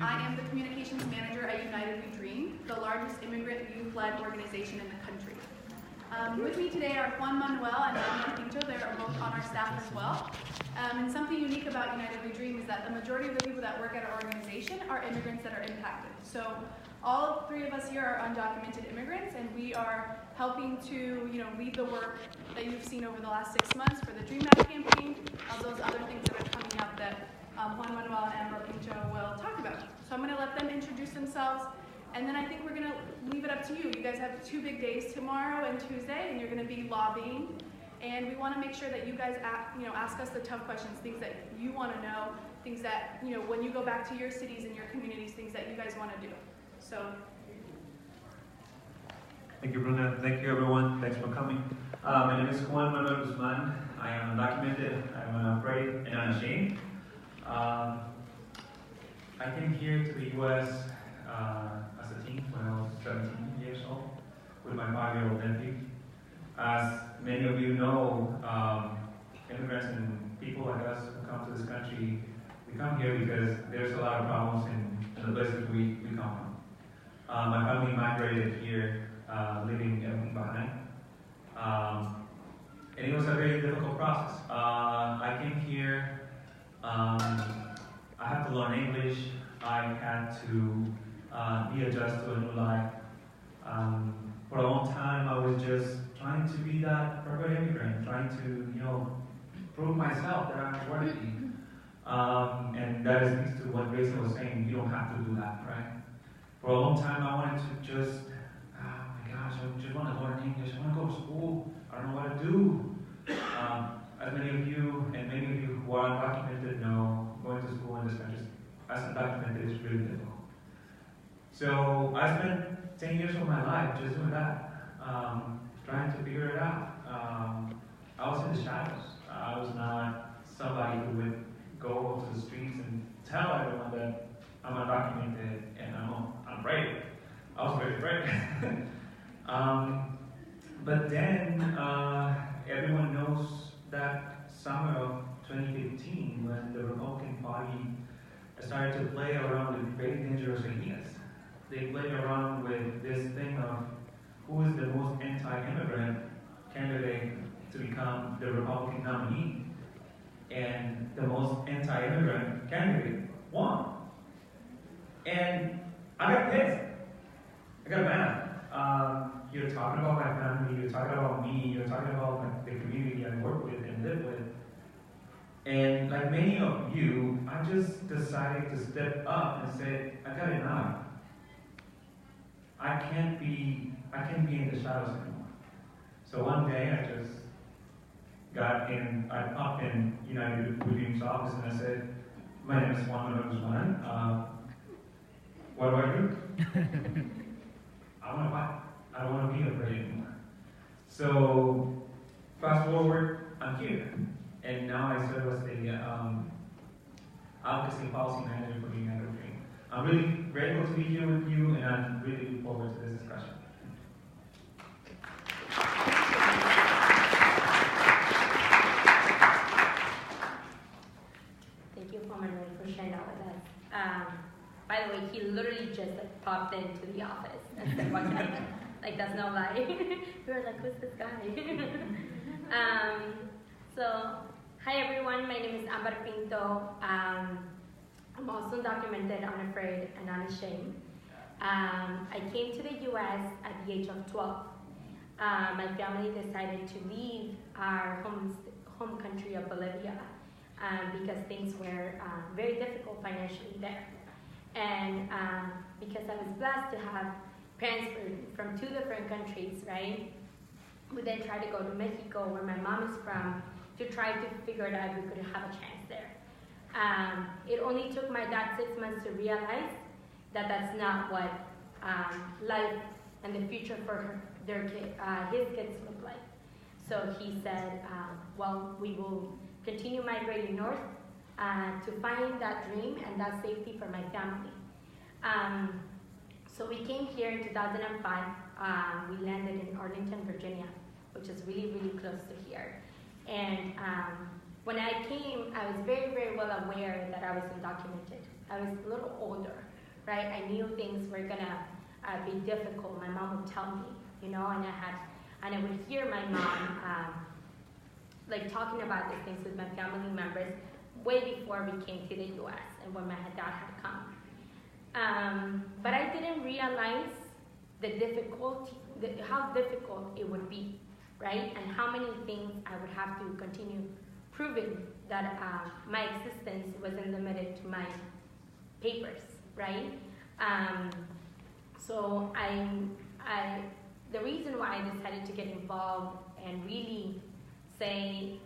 I am the communications manager at United We Dream, the largest immigrant youth-led organization in the country. With me today are Juan Manuel and Daniel Pinto. They're both on our staff as well. And something unique about United We Dream is that the majority of the people that work at our organization are immigrants that are impacted. So all three of us here are undocumented immigrants, and we are helping to lead the work that you've seen over the last 6 months for the Dream Act campaign, all those other things that are coming up that Juan Manuel and Amber Pinto will talk about. So I'm going to let them introduce themselves, and then I think we're going to leave it up to you. You guys have 2 big days tomorrow and Tuesday, and you're going to be lobbying. And we want to make sure that you guys ask us the tough questions, things that you want to know, things that, when you go back to your cities and your communities, things that you guys want to do. So. Thank you, Bruna. Thank you, everyone. Thanks for coming. My name is Juan Manuel Guzman. I am undocumented, I'm unafraid, and unashamed. I came here to the U.S. As a teen when I was 17 years old with my 5-year-old nephew. As many of you know, immigrants and people like us who come to this country, we come here because there's a lot of problems in the places we come from. My family migrated here, leaving everything behind. And it was a very difficult process. I came here, I had to learn English, I had to readjust to a new life. For a long time, I was just trying to be that perfect immigrant, trying to, prove myself that I'm worthy. And that leads to what Grayson was saying, you don't have to do that, right? For a long time, I wanted to just, oh my gosh, I just want to learn English, I want to go to school, I don't know what to do. As many of you, and many of you who are undocumented know, going to school in this country as undocumented is really difficult. So I spent 10 years of my life just doing that, trying to figure it out. I was in the shadows. I was not somebody who would go to the streets and tell everyone that I'm undocumented and I'm brave. I was very brave. But then everyone knows that summer of 2015 when the Republican Party started to play around with very dangerous ideas. They played around with this thing of who is the most anti-immigrant candidate to become the Republican nominee. And the most anti-immigrant candidate won. And I got pissed. I got mad. You're talking about my family, you're talking about me, you're talking about the community I work with and live with. And like many of you, I just decided to step up and say, I got enough. I can't be in the shadows anymore. So one day I just I popped in United We Dream's office and I said, my name is Juan Manuel Guzman. What do I do? I want to fight. I don't want to be afraid anymore. So fast forward, I'm here. And now I serve as the advocacy policy manager for United We Dream. I'm really grateful to be here with you, and I'm really looking forward to this discussion. Thank you, Juan Manuel, for sharing that with us. By the way, he literally just popped into the office and said, "What's happening?" Like that's no lie. We were like, "Who's this guy?" So, hi everyone. My name is Amber Pinto. I'm also undocumented, unafraid, and unashamed. I came to the U.S. at the age of 12. My family decided to leave our home country of Bolivia because things were very difficult financially there. And because I was blessed to have parents from 2 different countries, right? We then tried to go to Mexico, where my mom is from, to try to figure it out if we could have a chance there. It only took my dad 6 months to realize that that's not what life and the future for his kids look like. So he said, well, we will continue migrating north to find that dream and that safety for my family. So we came here in 2005. We landed in Arlington, Virginia, which is really, really close to here. And when I came, I was very, very well aware that I was undocumented. I was a little older, right? I knew things were gonna be difficult. My mom would tell me, and I would hear my mom like talking about these things with my family members way before we came to the U.S. and when my dad had come. But I didn't realize the difficulty, how difficult it would be, right? And how many things I would have to continue proving that my existence wasn't limited to my papers, right? So the reason why I decided to get involved and really say,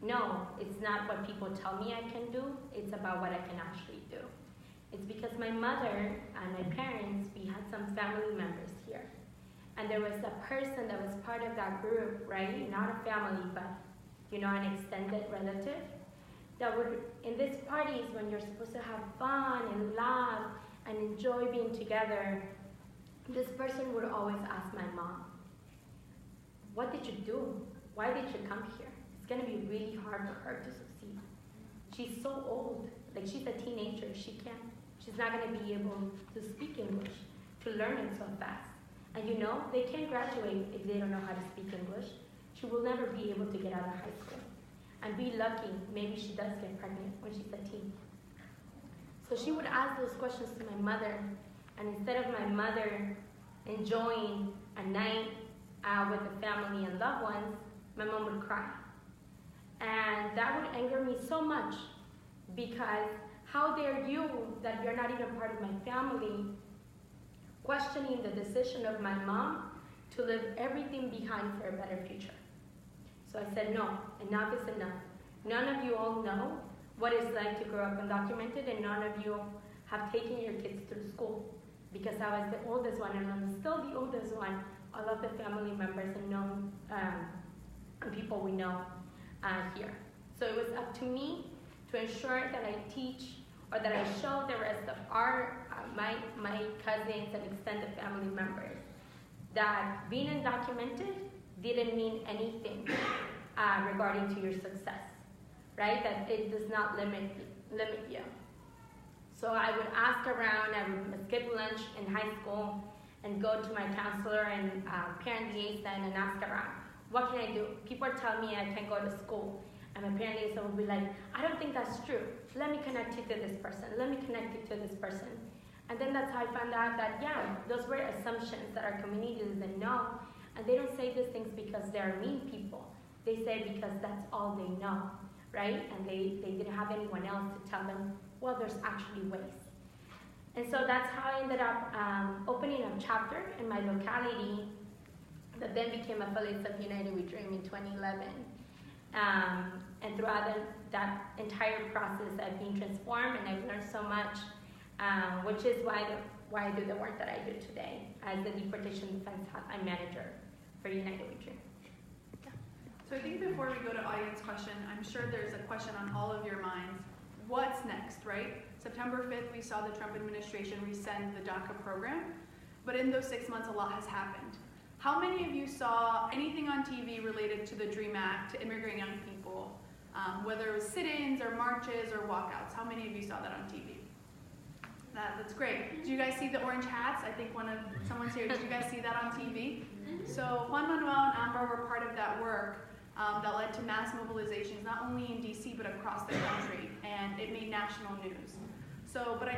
no, it's not what people tell me I can do, it's about what I can actually do. It's because my mother and my parents, we had some family members here. And there was a person that was part of that group, right? Not a family, but an extended relative that would, in these parties when you're supposed to have fun and laugh and enjoy being together, this person would always ask my mom, what did you do? Why did you come here? It's gonna be really hard for her to succeed. She's so old, like she's a teenager, she's not gonna be able to speak English, to learn it so fast. And they can't graduate if they don't know how to speak English. She will never be able to get out of high school. And be lucky, maybe she does get pregnant when she's a teen. So she would ask those questions to my mother, and instead of my mother enjoying a night with the family and loved ones, my mom would cry. And that would anger me so much, because how dare you, that you're not even part of my family, questioning the decision of my mom to leave everything behind for a better future. So I said, no, enough is enough. None of you all know what it's like to grow up undocumented, and none of you have taken your kids through school, because I was the oldest one, and I'm still the oldest one. All of the family members and known people we know here. So it was up to me to ensure that I teach, or that I show the rest of my cousins and extended family members that being undocumented didn't mean anything regarding to your success, right? That it does not limit you. So I would ask around, I would skip lunch in high school and go to my counselor and parent liaison and ask around, what can I do? People are telling me I can't go to school. And my parent liaison would be like, I don't think that's true. Let me connect you to this person. Let me connect you to this person. And then that's how I found out that, yeah, those were assumptions that our community doesn't know. And they don't say these things because they're mean people. They say because that's all they know, right? And they didn't have anyone else to tell them, well, there's actually ways. And so that's how I ended up opening a chapter in my locality that then became affiliates of United We Dream in 2011. And throughout that entire process, I've been transformed and I've learned so much, which is why I do the work that I do today as the Deportation Defense Hotline Manager for United We Dream. Yeah. So I think before we go to audience question, I'm sure there's a question on all of your minds. What's next, right? September 5th, we saw the Trump administration rescind the DACA program, but in those 6 months, a lot has happened. How many of you saw anything on TV related to the DREAM Act, to immigrant young people, whether it was sit-ins or marches or walkouts? How many of you saw that on TV? That's great. Did you guys see the orange hats? I think someone's here. Did you guys see that on TV? So Juan Manuel and Amber were part of that work that led to mass mobilizations, not only in DC, but across the country, and it made national news. So, but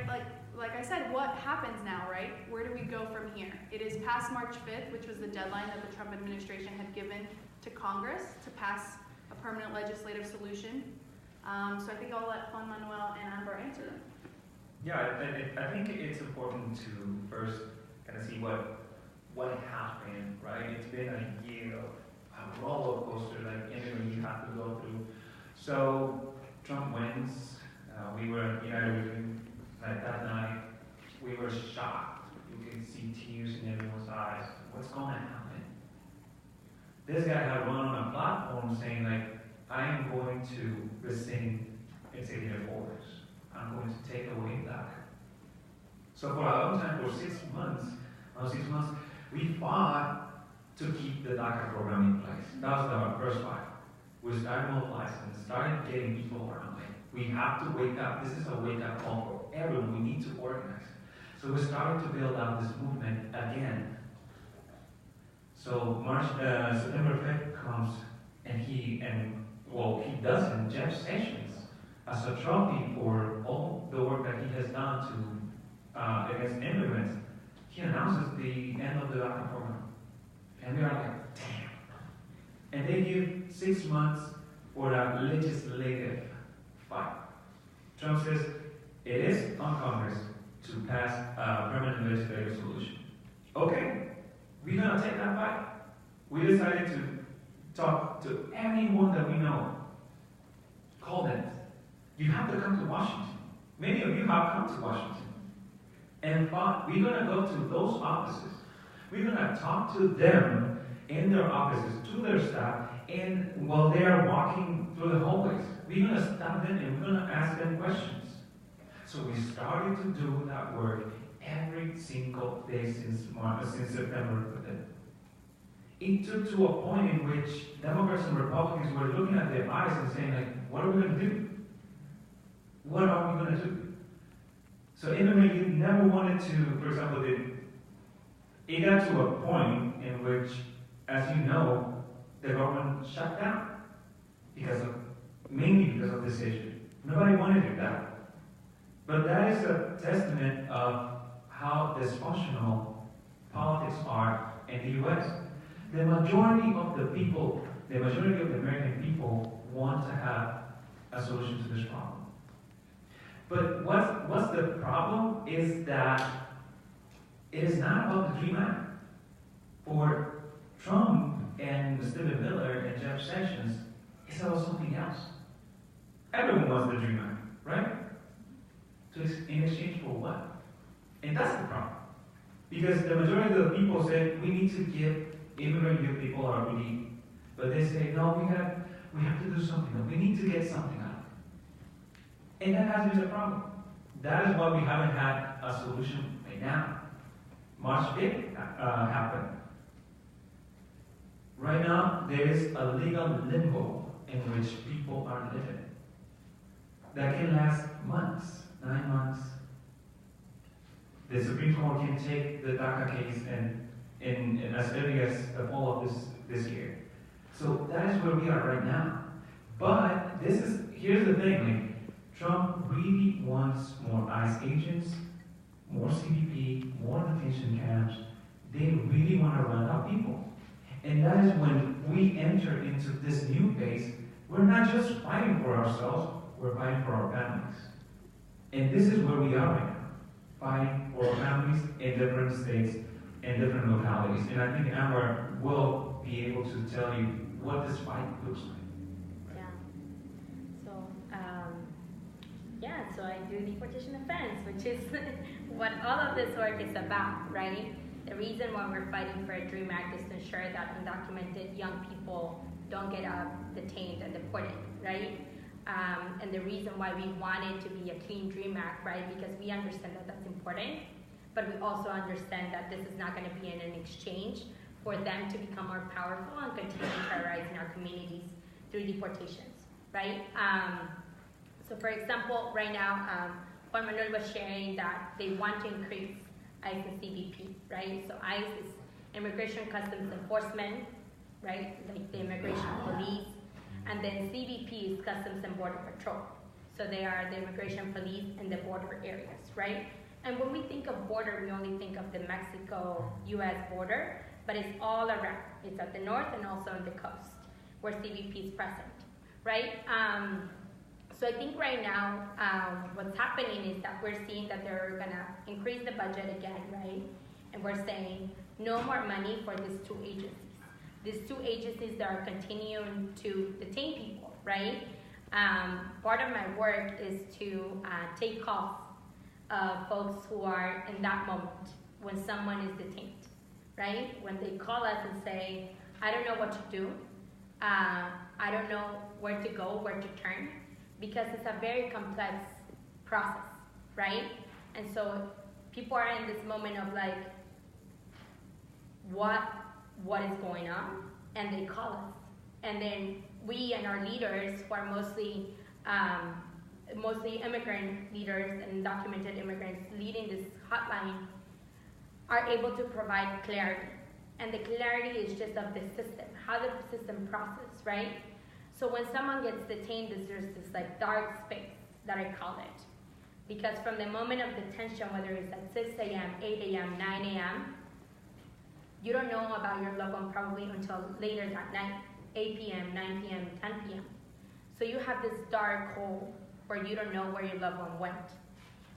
like I said, what happens now, right? Where do we go from here? It is past March 5th, which was the deadline that the Trump administration had given to Congress to pass a permanent legislative solution. So I think I'll let Juan Manuel and Amber answer them. Yeah, I think it's important to first kind of see what happened, right? It's been a year of a roller coaster like anyone you have to go through. So Trump wins. We were, that night, we were shocked. You could see tears in everyone's eyes. What's going to happen? This guy had run on a platform saying, I am going to rescind executive orders. I'm going to take away DACA. So for a long time, for 6 months, we fought to keep the DACA program in place. That was our first fight. We started mobilizing, started getting people around, We have to wake up. This is a wake-up call for everyone. We need to organize. So we started to build out this movement again. So September 5th comes, and he doesn't. Jeff Sessions, as a trophy for all the work that he has done to against immigrants, he announces the end of the DACA program. And we are like, damn. And they give 6 months for a legislative fight. Trump says it is on Congress to pass a permanent legislative solution. Okay, we're gonna take that fight. We decided to talk to anyone that we know. Call them. You have to come to Washington. Many of you have come to Washington. And we're gonna go to those offices. We're gonna talk to them in their offices, to their staff, and while they are walking through the hallways, we're gonna stop them and we're gonna ask them questions. So we started to do that work every single day since September 5th. It took to a point in which Democrats and Republicans were looking at their eyes and saying, like, what are we going to do? What are we going to do? So immigrant youth never wanted to, for example, it got to a point in which, as you know, the government shut down mainly because of this issue. Nobody wanted to do that. But that is a testament of how dysfunctional politics are in the U.S. The majority of the people, the majority of the American people want to have a solution to this problem. But what's the problem is that it is not about the DREAM Act. For Trump and Stephen Miller and Jeff Sessions, it's about something else. Everyone wants the DREAM Act, right? So it's in exchange for what? And that's the problem. Because the majority of the people say, we need to give immigrant youth people our relief. But they say, no, we have to do something. We need to get something out of it. And that has been the problem. That is why we haven't had a solution right now. March 5th happened. Right now, there is a legal limbo in which people are living. That can last months, 9 months. The Supreme Court can take the DACA case and as early as the fall of this year. So that is where we are right now. But here's the thing, like, Trump really wants more ICE agents, more CBP, more detention camps. They really want to run out people. And that is when we enter into this new phase. We're not just fighting for ourselves, we're fighting for our families. And this is where we are right now, fighting for our families in different states and different localities. And I think Amber will be able to tell you what this fight looks like. So I do deportation defense, which is what all of this work is about, right? The reason why we're fighting for a DREAM Act is to ensure that undocumented young people don't get detained and deported, right? And the reason why we want it to be a clean DREAM Act, right? Because we understand that that's important, but we also understand that this is not going to be in an exchange for them to become more powerful and continue terrorizing our communities through deportations, right? So for example, right now, Juan Manuel was sharing that they want to increase ICE and CBP, right? So ICE is Immigration Customs Enforcement, right? Like the Immigration Police. And then CBP is Customs and Border Patrol. So they are the Immigration Police in the border areas, right? And when we think of border, we only think of the Mexico-US border, but it's all around. It's at the north and also on the coast, where CBP is present, right? So I think right now, what's happening is that we're seeing that they're gonna increase the budget again, right? And we're saying no more money for these two agencies. These two agencies that are continuing to detain people, right? Part of my work is to take calls of folks who are in that moment when someone is detained, right? When they call us and say, I don't know what to do. I don't know where to go, where to turn, because it's a very complex process, right? And so people are in this moment of like, what is going on? And they call us. And then we and our leaders, who are mostly mostly immigrant leaders and documented immigrants leading this hotline, are able to provide clarity. And the clarity is just of the system, how the system processes, right? So when someone gets detained, there's this like dark space that I call it. Because from the moment of detention, whether it's at 6 a.m., 8 a.m., 9 a.m., you don't know about your loved one probably until later that night, 8 p.m., 9 p.m., 10 p.m. So you have this dark hole where you don't know where your loved one went.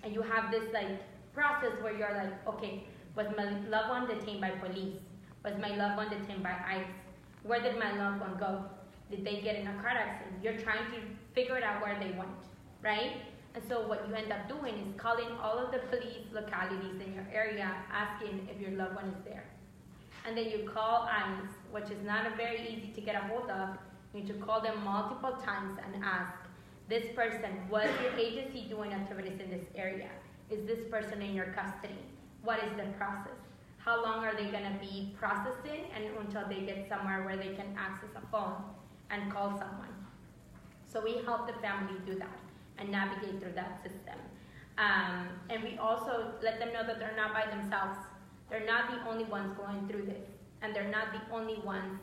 And you have this like process where you're like, okay, was my loved one detained by police? Was my loved one detained by ICE? Where did my loved one go? Did they get in a car accident? You're trying to figure it out where they went, right? And so what you end up doing is calling all of the police localities in your area, asking if your loved one is there. And then you call ICE, which is not a very easy to get a hold of. You need to call them multiple times and ask, this person, was your agency doing activities in this area? Is this person in your custody? What is the process? How long are they gonna be processing and until they get somewhere where they can access a phone and call someone? So we help the family do that and navigate through that system. And we also let them know that they're not by themselves. They're not the only ones going through this, and they're not the only ones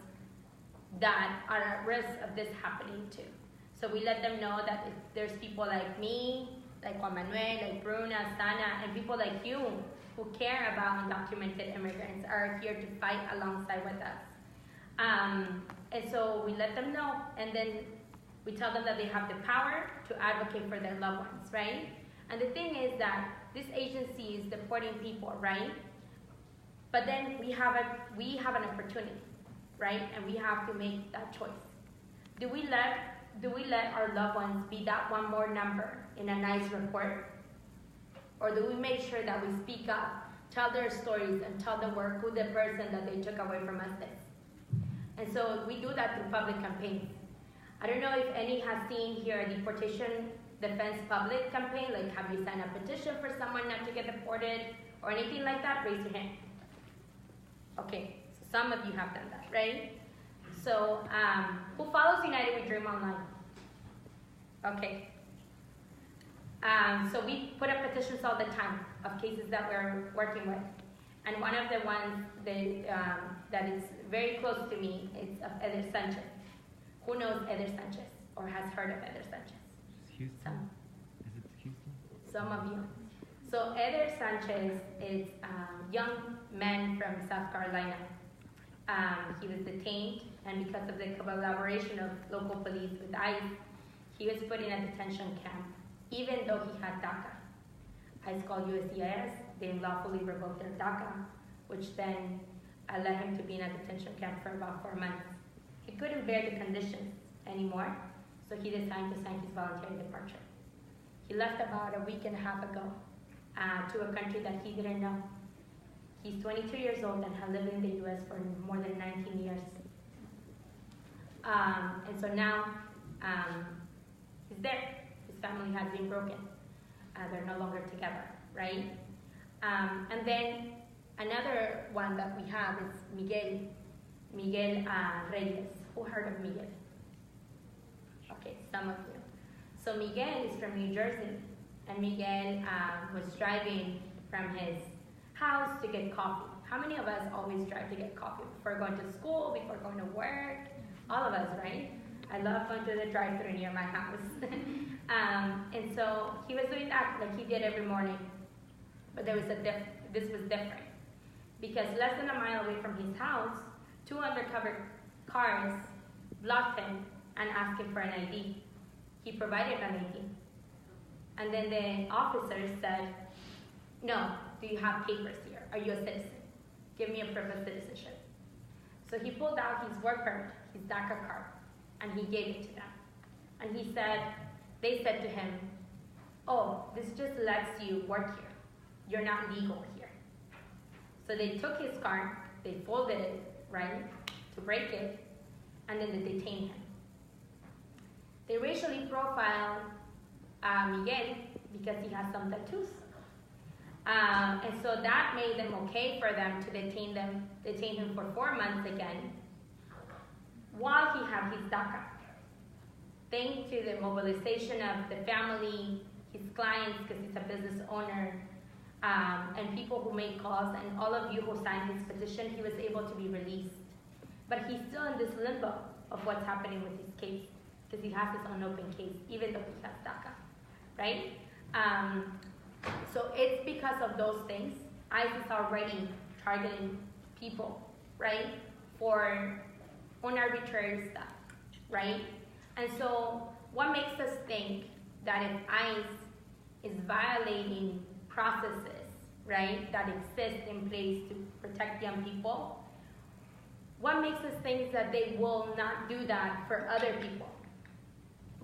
that are at risk of this happening to. So we let them know that if there's people like me, like Juan Manuel, like Bruna, Sana, and people like you who care about undocumented immigrants are here to fight alongside with us. And so we let them know, and then we tell them that they have the power to advocate for their loved ones, right? And the thing is that this agency is deporting people, right? But then we have an opportunity, right? And we have to make that choice. Do we let our loved ones be that one more number in a nice report? Or do we make sure that we speak up, tell their stories, and tell the world who the person that they took away from us is? And so we do that through public campaigns. I don't know if any has seen here a deportation defense public campaign, like have you signed a petition for someone not to get deported or anything like that? Raise your hand. Okay, so some of you have done that, right? So who follows United We Dream online? Okay. So we put up petitions all the time of cases that we're working with. And one of the ones that is very close to me is of Eder Sanchez. Who knows Eder Sanchez or has heard of Eder Sanchez? Houston? Some. Is it Houston? Some of you. So Eder Sanchez is a young man from South Carolina. He was detained, and because of the collaboration of local police with ICE, he was put in a detention camp, even though he had DACA. ICE called USCIS, they unlawfully revoked their DACA, which then led him to be in a detention camp for about 4 months. He couldn't bear the conditions anymore, so he decided to sign his voluntary departure. He left about a week and a half ago to a country that he didn't know. He's 22 years old and has lived in the US for more than 19 years. And so now he's there. His family has been broken. They're no longer together, right? And then another one that we have is Miguel Reyes. Who heard of Miguel? Okay, some of you. So Miguel is from New Jersey, and Miguel was driving from his house to get coffee. How many of us always drive to get coffee before going to school, before going to work? All of us, right? I love going to the drive-thru near my house. And so he was doing that like he did every morning. But this was different. Because less than a mile away from his house, 2 undercover cars blocked him and asked him for an ID. He provided an ID. And then the officer said, no, do you have papers here? Are you a citizen? Give me a proof of citizenship. So he pulled out his work permit, his DACA card, and he gave it to them. And they said to him, oh, this just lets you work here. You're not legal here. So they took his card, they folded it, right, to break it, and then they detained him. They racially profiled Miguel because he has some tattoos. And so that made them okay for them to detain him for 4 months again, while he had his DACA. thanks to the mobilization of the family, his clients, because he's a business owner, and people who made calls, and all of you who signed his petition, he was able to be released. But he's still in this limbo of what's happening with his case, because he has this unopened case, even though he has DACA, right? So it's because of those things. ICE is already targeting people, right, for unarbitrary stuff, right? And so what makes us think that if ICE is violating processes, right, that exist in place to protect young people, what makes us think that they will not do that for other people?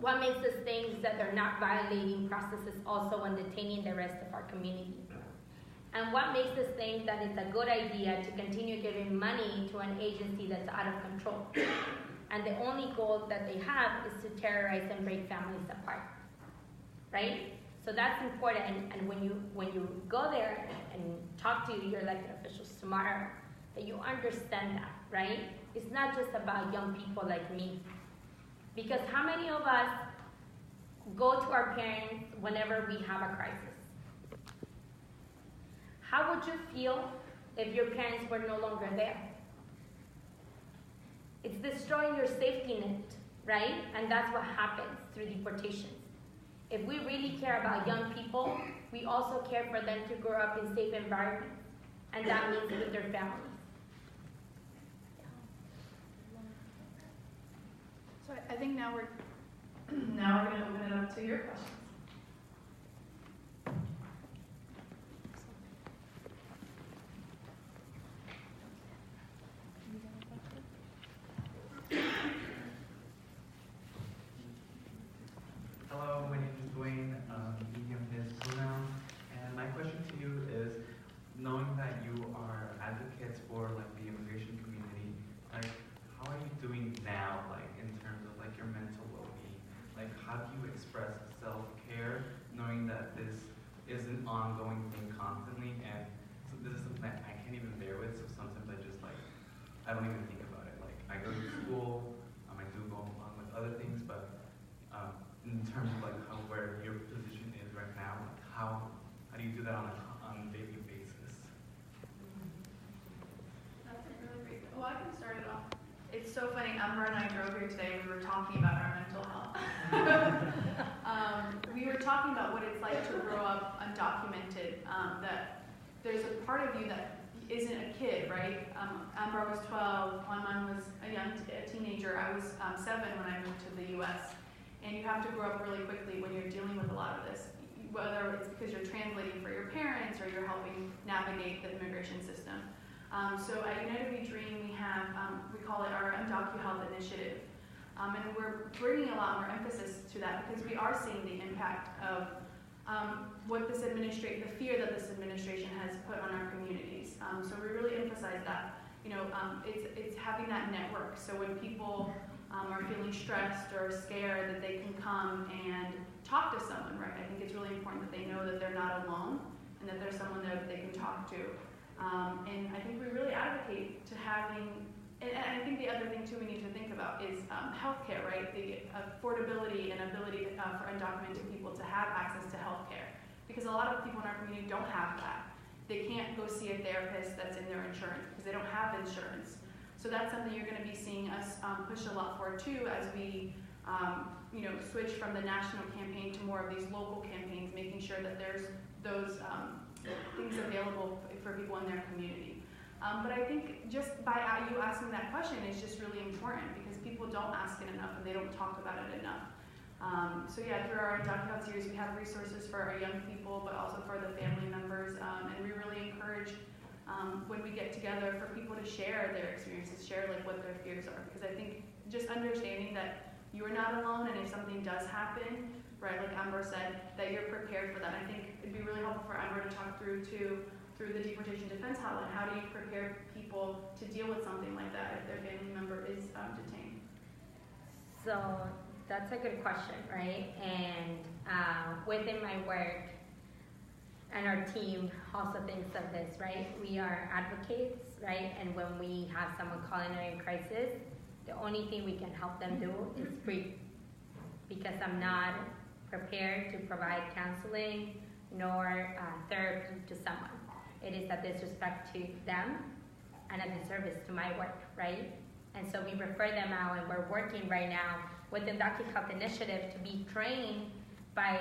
What makes us think that they're not violating processes also when detaining the rest of our community? And what makes us think that it's a good idea to continue giving money to an agency that's out of control? And the only goal that they have is to terrorize and break families apart, right? So that's important, and when you go there and talk to your elected officials tomorrow, that you understand that, right? It's not just about young people like me. Because how many of us go to our parents whenever we have a crisis? How would you feel if your parents were no longer there? It's destroying your safety net, right? And that's what happens through deportations. If we really care about young people, we also care for them to grow up in safe environments. And that means with their families. So I think now we're going to open it up to your questions. Hello, my name is Dwayne, medium is pronoun, and my question to you is, knowing that you are advocates for like the immigration community, like how are you doing now, like in terms of like your mental well-being? Like how do you express self-care, knowing that this is an ongoing thing constantly, and so this is something that I can't even bear with, so sometimes I just like, I don't even think about it. Like I go to school, I do go along with other things, but in terms of like where your position is right now, like how do you do that on a daily basis? That's a really great. Well, I can start it off. It's so funny. Amber and I drove here today. We were talking about our mental health. We were talking about what it's like to grow up undocumented. That there's a part of you that isn't a kid, right? Amber was 12. Juan was a teenager. I was 7 when I moved to the U.S. And you have to grow up really quickly when you're dealing with a lot of this, whether it's because you're translating for your parents or you're helping navigate the immigration system. So at United We Dream, we have, we call it our UndocuHealth Initiative. And we're bringing a lot more emphasis to that because we are seeing the impact of what the fear that this administration has put on our communities. So we really emphasize that. You know, it's having that network. So when people are feeling stressed or scared, that they can come and talk to someone, right? I think it's really important that they know that they're not alone and that there's someone there that they can talk to. And I think we really advocate to having, and I think the other thing too we need to think about is healthcare, right? The affordability and ability for undocumented people to have access to healthcare. Because a lot of people in our community don't have that. They can't go see a therapist that's in their insurance because they don't have insurance. So that's something you're going to be seeing us push a lot for too, as we switch from the national campaign to more of these local campaigns, making sure that there's those things available for people in their community. But I think just by you asking that question is just really important because people don't ask it enough and they don't talk about it enough. So yeah, through our UndocuHealth series, we have resources for our young people, but also for the family members, and we really encourage when we get together for people to share their experiences, share like what their fears are. Because I think just understanding that you're not alone and if something does happen, right, like Amber said, that you're prepared for that. I think it'd be really helpful for Amber to talk through the Deportation Defense Hotline. How do you prepare people to deal with something like that if their family member is detained? So that's a good question, right? And within my work, and our team also thinks of this, right? We are advocates, right? And when we have someone calling in a crisis, the only thing we can help them do is brief, because I'm not prepared to provide counseling nor therapy to someone. It is a disrespect to them and a disservice to my work, right? And so we refer them out, and we're working right now with the Docu Health Initiative to be trained by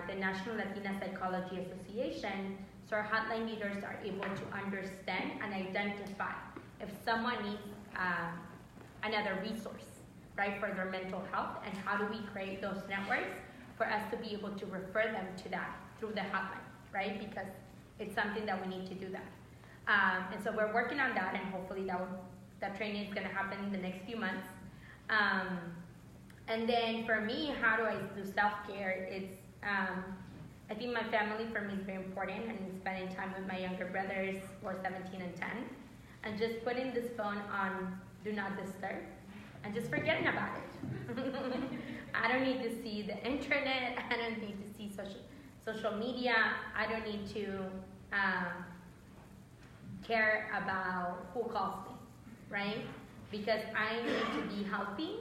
the National Latina Psychology Association, so our hotline leaders are able to understand and identify if someone needs another resource, right, for their mental health, and how do we create those networks for us to be able to refer them to that through the hotline, right, because it's something that we need to do that. And so we're working on that, and hopefully that training is going to happen in the next few months. And then for me, how do I do self-care? It's, I think my family for me is very important, and spending time with my younger brothers who are 17 and 10, and just putting this phone on do not disturb, and just forgetting about it. I don't need to see the internet, I don't need to see social media, I don't need to care about who calls me, right? Because I need to be healthy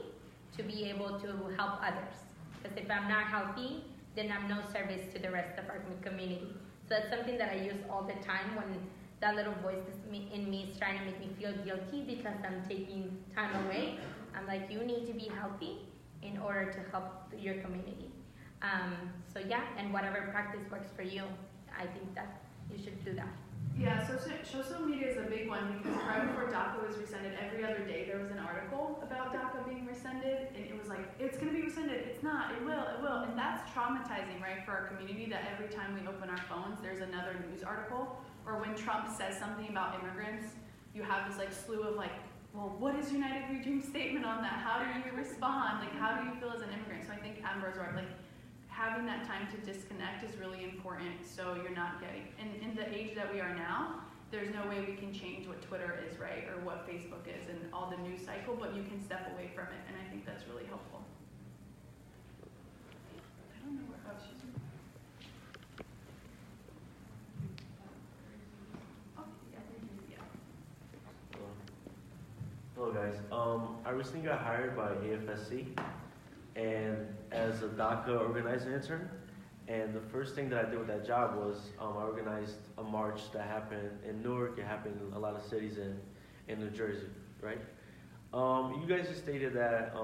to be able to help others. Because if I'm not healthy, then I'm no service to the rest of our community. So that's something that I use all the time when that little voice in me is trying to make me feel guilty because I'm taking time away. I'm like, you need to be healthy in order to help your community. So yeah, and whatever practice works for you, I think that you should do that. Yeah, so social media is a big one because right before DACA was rescinded, every other day there was an article about DACA being rescinded, and it was like, it's going to be rescinded, it's not, it will, and that's traumatizing, right, for our community, that every time we open our phones, there's another news article, or when Trump says something about immigrants, you have this like slew of like, well, what is United We Dream statement on that? How do you respond? Like, how do you feel as an immigrant? So I think Amber's right, like, having that time to disconnect is really important, so you're not getting, in the age that we are now, there's no way we can change what Twitter is, right, or what Facebook is, and all the news cycle, but you can step away from it, and I think that's really helpful. I don't know where, oh, she's... Oh, yeah. Hello guys, I recently got hired by AFSC and as a DACA organizer intern, and the first thing that I did with that job was I organized a march that happened in Newark. It happened in a lot of cities in New Jersey, right? You guys just stated that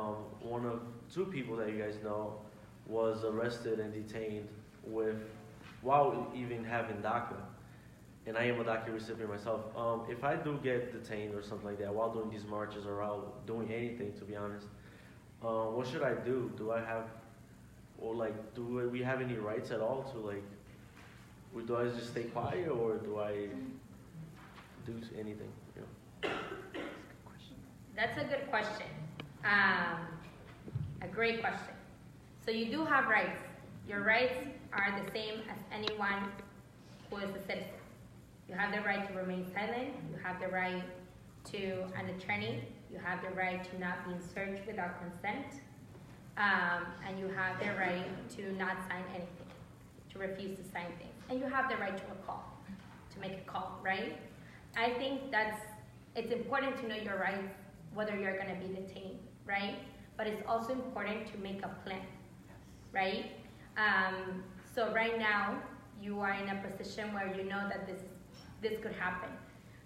one of two people that you guys know was arrested and detained while even having DACA. And I am a DACA recipient myself. If I do get detained or something like that while doing these marches or while doing anything, to be honest, what should I do? Do I have, or like, do we have any rights at all to like, do I just stay quiet or do I do anything? You know? That's a good question. A great question. So you do have rights. Your rights are the same as anyone who is a citizen. You have the right to remain silent. You have the right to an attorney. You have the right to not being searched without consent. And you have the right to not sign anything, to refuse to sign things. And you have the right to a call, to make a call, right? I think it's important to know your rights, whether you're gonna be detained, right? But it's also important to make a plan, right? So right now, you are in a position where you know that this could happen.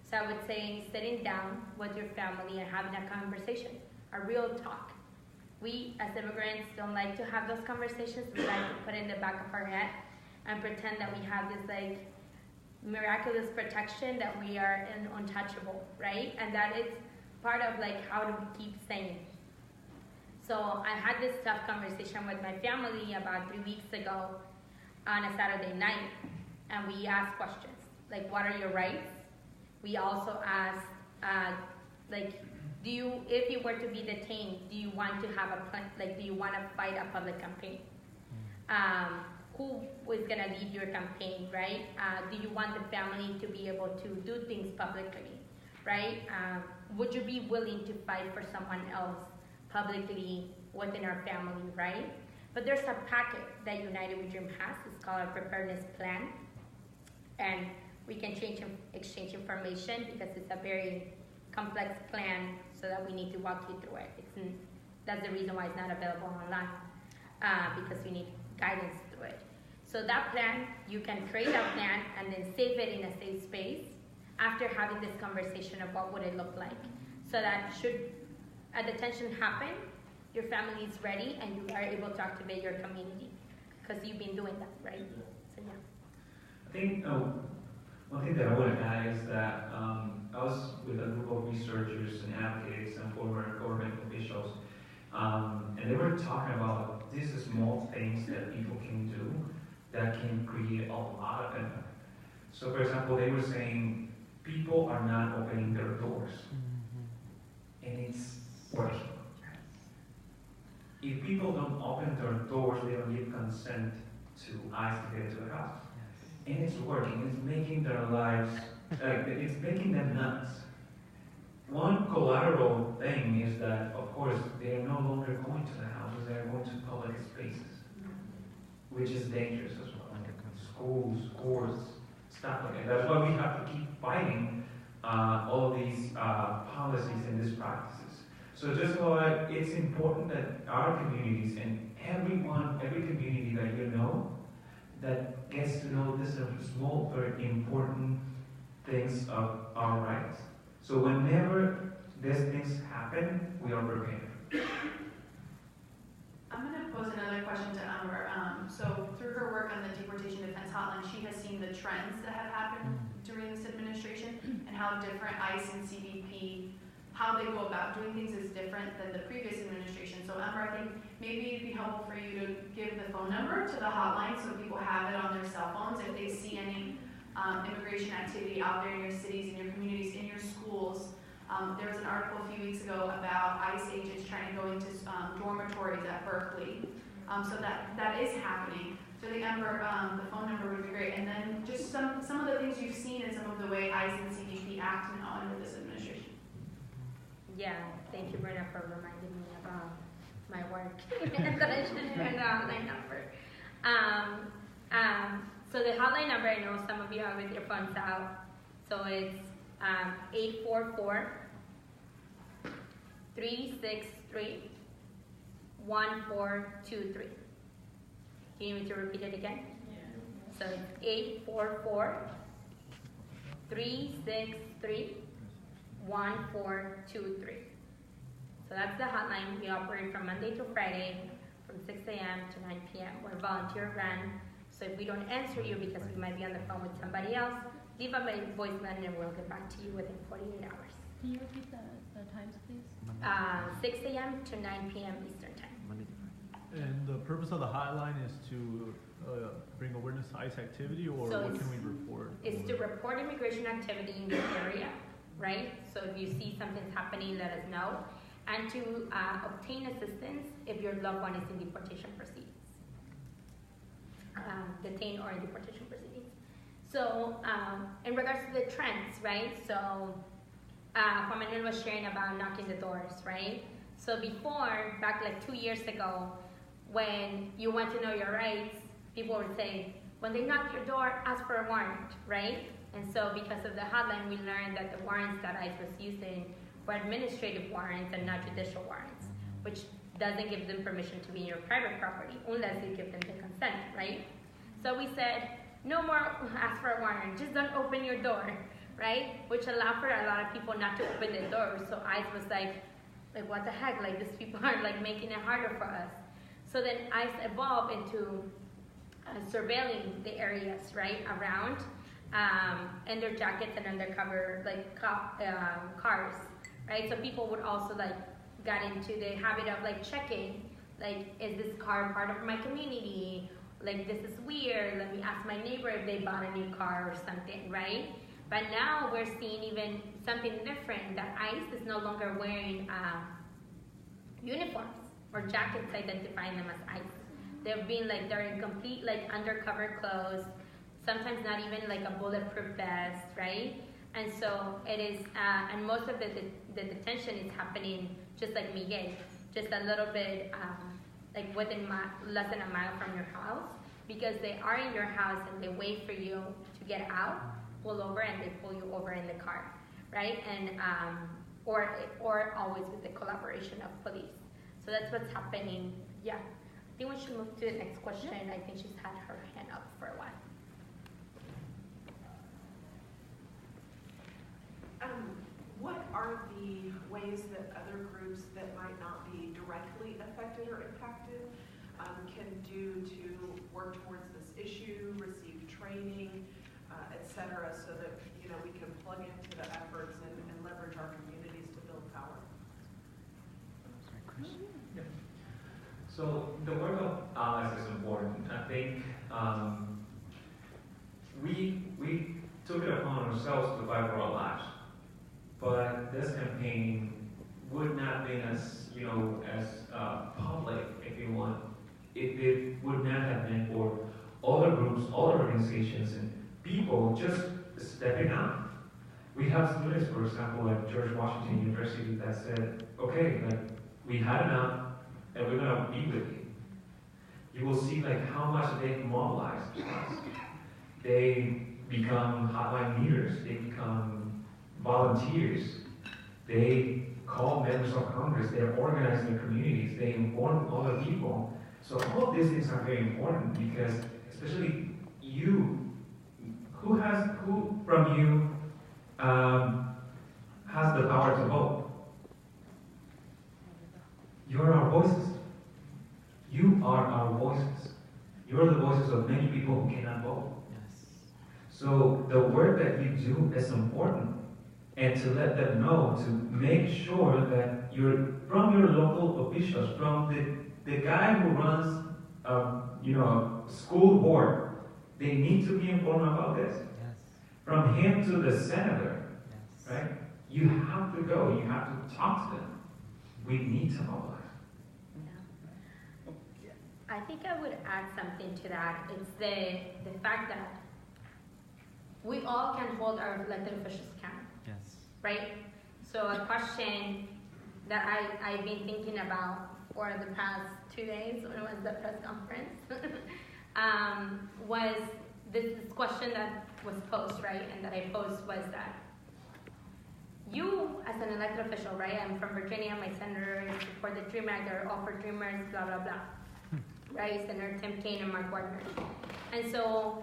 So I would say sitting down with your family and having a conversation, a real talk. We as immigrants don't like to have those conversations. We like to put it in the back of our head and pretend that we have this like miraculous protection, that we are untouchable, right? And that is part of like how do we keep saying it. So I had this tough conversation with my family about 3 weeks ago on a Saturday night, and we asked questions like, what are your rights? We also asked, like, if you were to be detained, do you want to have do you want to fight a public campaign? Who is gonna lead your campaign, right? Do you want the family to be able to do things publicly, right? Would you be willing to fight for someone else publicly within our family, right? But there's a packet that United We Dream has. It's called a preparedness plan, and we can exchange information because it's a very complex plan, so that we need to walk you through it. That's the reason why it's not available online. because you need guidance through it. So that plan, you can create a plan and then save it in a safe space after having this conversation of what would it look like. So that should a detention happen, your family is ready and you are able to activate your community because you've been doing that, right? So yeah. I think one thing that I want to add is that I was with a group of researchers and advocates and former government officials, and they were talking about these small things that people can do that can create a lot of impact. So, for example, they were saying people are not opening their doors, and it's working. If people don't open their doors, they don't give consent to ICE to get into the house. And it's working, it's making their lives, it's making them nuts. One collateral thing is that, of course, they are no longer going to the houses, they are going to public spaces, which is dangerous as well. Schools, courts, stuff like that. That's why we have to keep fighting all these policies and these practices. So just why it's important that our communities and every community that you know, that gets to know this small, very important things of our rights. So whenever these things happen, we are prepared. I'm going to pose another question to Amber. So through her work on the Deportation Defense Hotline, she has seen the trends that have happened during this administration and how different ICE and CBP, how they go about doing things is different than the previous administration. So Amber, I think maybe it'd be helpful for you to give the phone number to the hotline so people have it on their cell phones if they see any immigration activity out there in your cities, in your communities, in your schools. There was an article a few weeks ago about ICE agents trying to go into dormitories at Berkeley. So that is happening. So I think Amber, the phone number would be great. And then just some of the things you've seen and some of the way ICE and CBP act now under this administration. Yeah, thank you, Brenda, for reminding me about my work that I should hear the hotline number. So the hotline number, I know some of you have with your phones out. So it's 844-363-1423. Do you need me to repeat it again? Yeah. So it's 844-363-1423. So that's the hotline. We operate from Monday to Friday from 6 a.m. to 9 p.m. We're volunteer run. So if we don't answer you because we might be on the phone with somebody else, leave a voicemail and we'll get back to you within 48 hours. Can you repeat the times, please? 6 a.m. to 9 p.m. Eastern Time. And the purpose of the hotline is to bring awareness to ICE activity, or So what can we report? It's to report immigration activity in your area, right? So if you see something's happening, let us know. And to obtain assistance if your loved one is in deportation proceedings. Detained or in deportation proceedings. So in regards to the trends, right? So Juan Manuel was sharing about knocking the doors, right? So before, back like 2 years ago, when you want to know your rights, people would say, when they knock your door, ask for a warrant, right? And so because of the hotline, we learned that the warrants that ICE was using were administrative warrants and not judicial warrants, which doesn't give them permission to be in your private property unless you give them the consent, right? So we said, no more ask for a warrant, just don't open your door, right? Which allowed for a lot of people not to open their doors. So ICE was like what the heck, like these people are like making it harder for us. So then ICE evolved into surveilling the areas, right, around, and their jackets and undercover like cars, right? So people would also like got into the habit of like checking, like, is this car part of my community? Like, this is weird, let me ask my neighbor if they bought a new car or something, right? But now we're seeing even something different, that ICE is no longer wearing uniforms or jackets identifying them as ICE. They're in complete like undercover clothes, sometimes not even like a bulletproof vest, right? And so it is, and most of the detention is happening just like Miguel, just a little bit like within less than a mile from your house, because they are in your house and they wait for you to get out, pull over, and they pull you over in the car, right? And or always with the collaboration of police. So that's what's happening, yeah. think we should move to the next question. I think she's had her hand up for a while. What are the ways that other groups that might not be directly affected or impacted can do to work towards this issue, receive training, et cetera, so that we can plug into the efforts and leverage our communities to build power? Yeah. So the work of allies is important. I think we took it upon ourselves to fight for our lives. But this campaign would not have been as, as public, if you want, if it would not have been for other groups, other organizations, and people just stepping out. We have students, for example, at George Washington University that said, okay, we had enough, and we're gonna be with you. You will see how much they mobilize us. They become hotline leaders. They become volunteers. They call members of Congress. They organize their communities. They inform other people. So all of these things are very important because, especially you, who from you has the power to vote? You're our voices. You are our voices. You're the voices of many people who cannot vote. Yes. So the work that you do is important. And to let them know, to make sure that from your local officials, from the guy who runs, a school board, they need to be informed about this. Yes. From him to the senator, Yes. right? You have to go. You have to talk to them. We need to mobilize. Yeah. I think I would add something to that. It's the fact that we all can hold our elected officials accountable. Yes. Right? So a question that I've been thinking about for the past 2 days when it was the press conference was this question that was posed, right? And that I posed was that you, as an elected official, right? I'm from Virginia, my senators support the DREAM Act, they're all for dreamers, blah, blah, blah. Right? Senator Tim Kaine and Mark Warner. And so,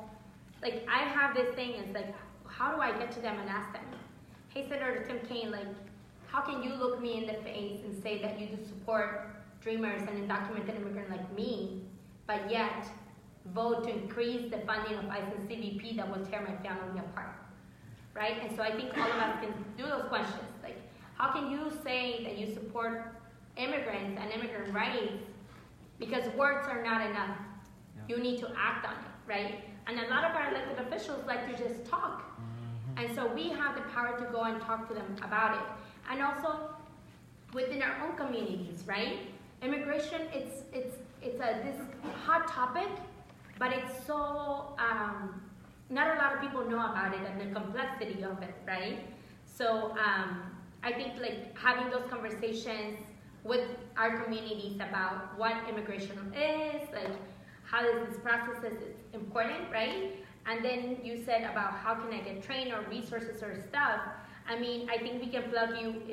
I have this thing, it's how do I get to them and ask them? Hey, Senator Tim Kaine, how can you look me in the face and say that you do support dreamers and undocumented immigrants like me, but yet vote to increase the funding of ICE and CBP that will tear my family apart, right? And so I think all of us can do those questions. How can you say that you support immigrants and immigrant rights because words are not enough? Yeah. You need to act on it, right? And a lot of our elected officials like to just talk. And so we have the power to go and talk to them about it. And also within our own communities, right? Immigration, it's this hot topic, but it's so, not a lot of people know about it and the complexity of it, right? So I think having those conversations with our communities about what immigration is, how this process is important, right? And then you said about how can I get trained or resources or stuff. I mean, I think we can plug you,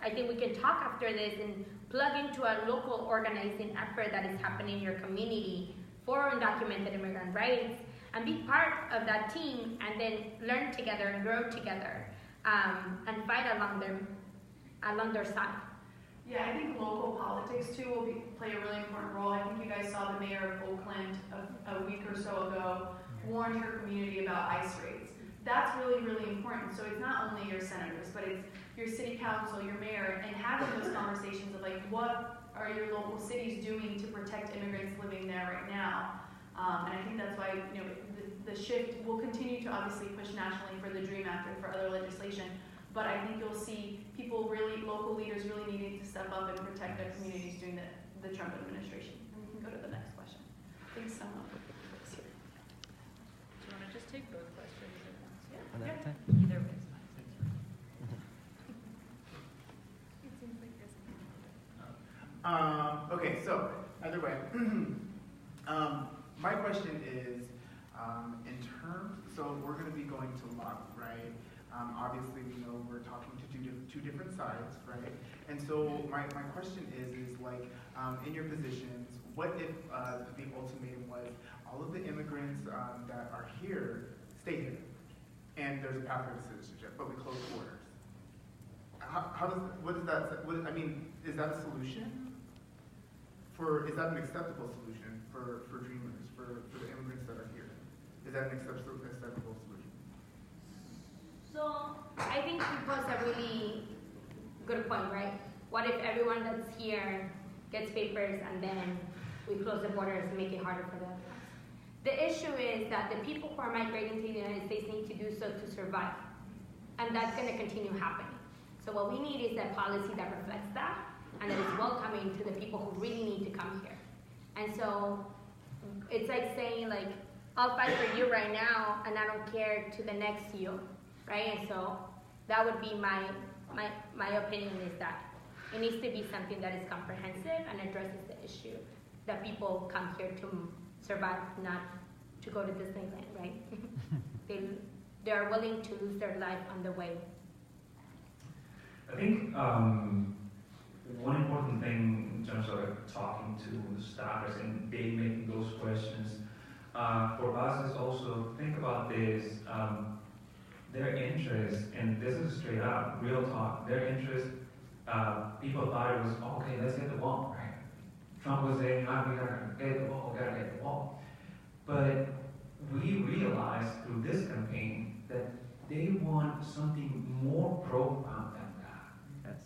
I think we can talk after this and plug into a local organizing effort that is happening in your community for undocumented immigrant rights and be part of that team and then learn together and grow together and fight along their side. Yeah, I think local politics too will play a really important role. I think you guys saw the mayor of Oakland a week or so ago warned her community about ICE raids. That's really, really important. So it's not only your senators, but it's your city council, your mayor, and having those conversations of what are your local cities doing to protect immigrants living there right now. And I think that's why the shift will continue to obviously push nationally for the DREAM Act and for other legislation. But I think you'll see people local leaders really needing to step up and protect their communities during the Trump administration. And we can go to the next question. Thanks so much. Do you want to just take both questions at once? One at a time? Either way is fine. It seems like this. Okay, so either way, my question is, in terms, so we're going to be going to lobby, right? Obviously, we know we're talking to two different sides, right? And so my question is in your positions, what if the ultimatum was all of the immigrants that are here stay here, and there's a pathway to citizenship, but we close borders? What does that? I mean, is that a solution? Is that an acceptable solution for dreamers, for the immigrants that are here? Is that an acceptable solution? So I think you pose a really good point, right? What if everyone that's here gets papers and then we close the borders and make it harder for them? The issue is that the people who are migrating to the United States need to do so to survive. And that's going to continue happening. So what we need is a policy that reflects that and that is welcoming to the people who really need to come here. And so it's like saying, like, I'll fight for you right now and I don't care to the next you, right? And so that would be my opinion, is that it needs to be something that is comprehensive and addresses the issue that people come here to survive, not to go to Disneyland, right? they are willing to lose their life on the way. I think one important thing in terms of talking to the staffers and they making those questions for us is also think about this, their interest, and this is straight up, real talk, their interest, people thought it was, okay, let's get the wall, right? Trump was saying, we gotta get the wall, But we realized through this campaign that they want something more profound than that. Yes.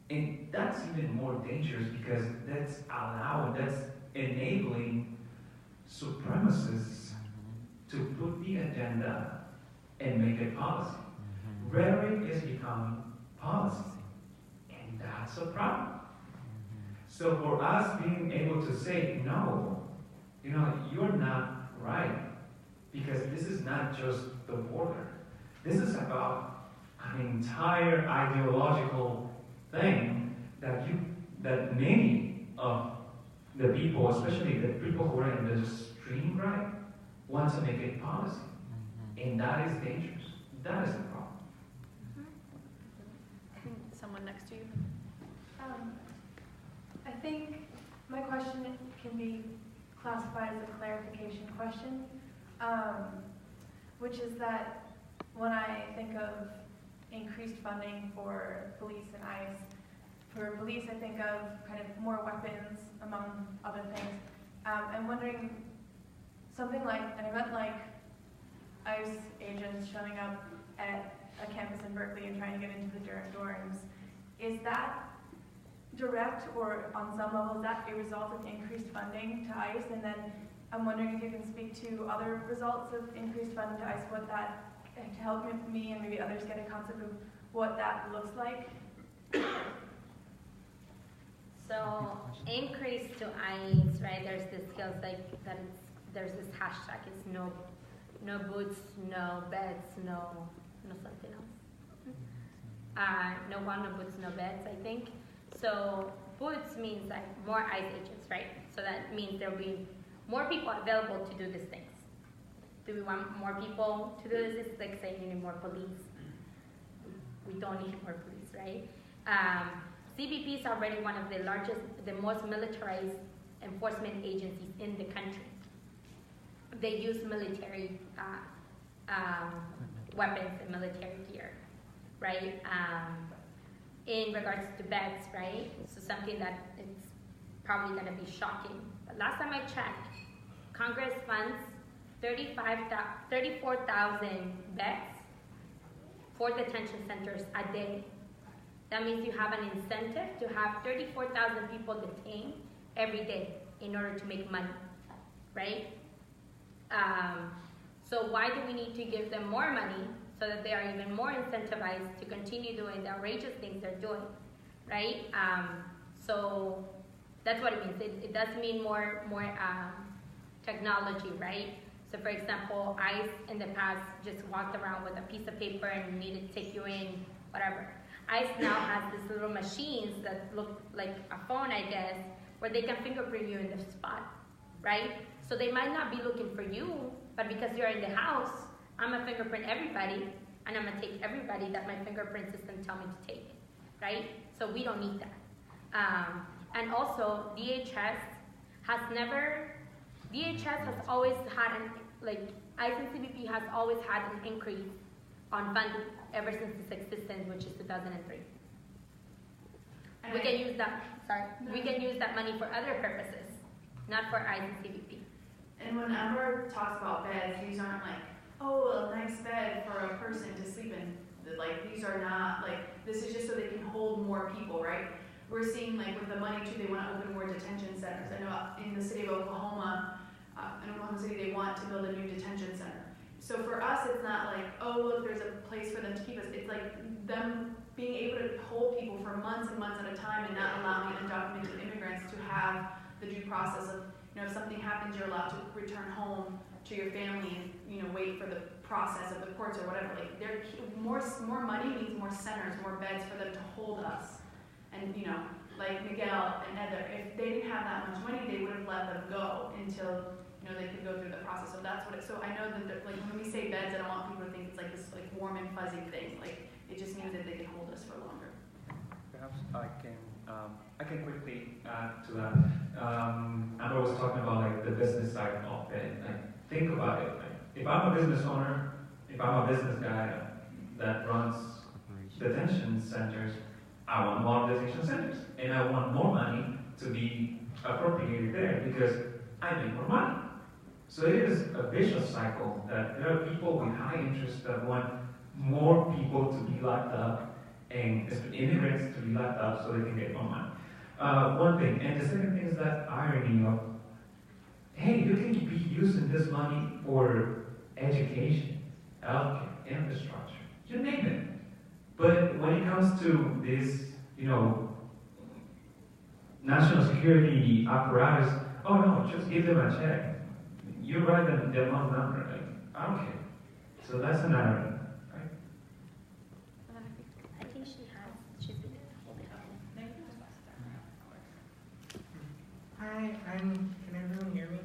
And that's even more dangerous because that's enabling supremacists to put the agenda and make it policy. Rhetoric is becoming policy, and that's a problem. So for us being able to say, no, you're not right, because this is not just the border. This is about an entire ideological thing that many of the people, especially the people who are in the extreme right, want to make it policy. And that is dangerous. That is the problem. I think someone next to you. I think my question can be classified as a clarification question, which is that when I think of increased funding for police and ICE, for police I think of kind of more weapons among other things. I'm wondering something like an event like ICE agents showing up at a campus in Berkeley and trying to get into the dorms, is that direct or on some level is that a result of increased funding to ICE? And then I'm wondering if you can speak to other results of increased funding to ICE, what that, to help me and maybe others get a concept of what that looks like. So increase to ICE, right? There's this skills like that. There's this hashtag. It's no boots, no beds, no something else. No one, no boots, no beds. I think. So boots means like more ICE agents, right? So that means there'll be more people available to do these things. Do we want more people to do this? It's like saying we need more police. We don't need more police, right? CBP is already one of the largest, the most militarized enforcement agencies in the country. They use military weapons and military gear, right? In regards to beds, right? So something that it's probably going to be shocking. But last time I checked, Congress funds 34,000 beds for detention centers a day. That means you have an incentive to have 34,000 people detained every day in order to make money, right? So why do we need to give them more money so that they are even more incentivized to continue doing the outrageous things they're doing, right? So that's what it means. It does mean more technology, right? So for example, ICE in the past just walked around with a piece of paper and needed to take you in, whatever. ICE now has these little machines that look like a phone, I guess, where they can fingerprint you in the spot, right? So they might not be looking for you, but because you're in the house, I'm gonna fingerprint everybody, and I'm gonna take everybody that my fingerprint system tell me to take, right? So we don't need that. And also, DHS has never, DHS has always had ICE and CBP has always had an increase on funding ever since its existence, which is 2003. We can use that, we can use that money for other purposes, not for ICE and CBP. And when Amber talks about beds, these aren't like, oh, a nice bed for a person to sleep in. Like, these are not, like, this is just so they can hold more people, right? We're seeing, like, with the money, too, they want to open more detention centers. I know in the city of Oklahoma, in Oklahoma City, they want to build a new detention center. So for us, it's not like, oh, look, there's a place for them to keep us. It's like them being able to hold people for months and months at a time and not allowing undocumented immigrants to have the due process of, you know, if something happens, you're allowed to return home to your family and, you know, wait for the process of the courts or whatever. Like, more money means more centers, more beds for them to hold us. And, you know, like Miguel and Heather, if they didn't have that much money, they would have let them go until, you know, they could go through the process. So that's what it, so I know that, like, when we say beds, I don't want people to think it's like this, like, warm and fuzzy thing. Like, it just means that they can hold us for longer. Perhaps I can quickly add to that. Amber was talking about, like, the business side of it. Like, think about it. Like, if I'm a business owner, if I'm a business guy that runs detention centers, I want more detention centers, and I want more money to be appropriated there because I make more money. So it is a vicious cycle that there are people with high interest that want more people to be locked up and immigrants to be locked up so they can get more money. One thing, and the second thing is that irony of, hey, you can be using this money for education, healthcare, infrastructure, you name it. But when it comes to this, you know, national security apparatus, oh no, just give them a check. You write them the amount number, like, I don't care. So that's an irony, right? I think she's been holding on. Hi, can everyone hear me?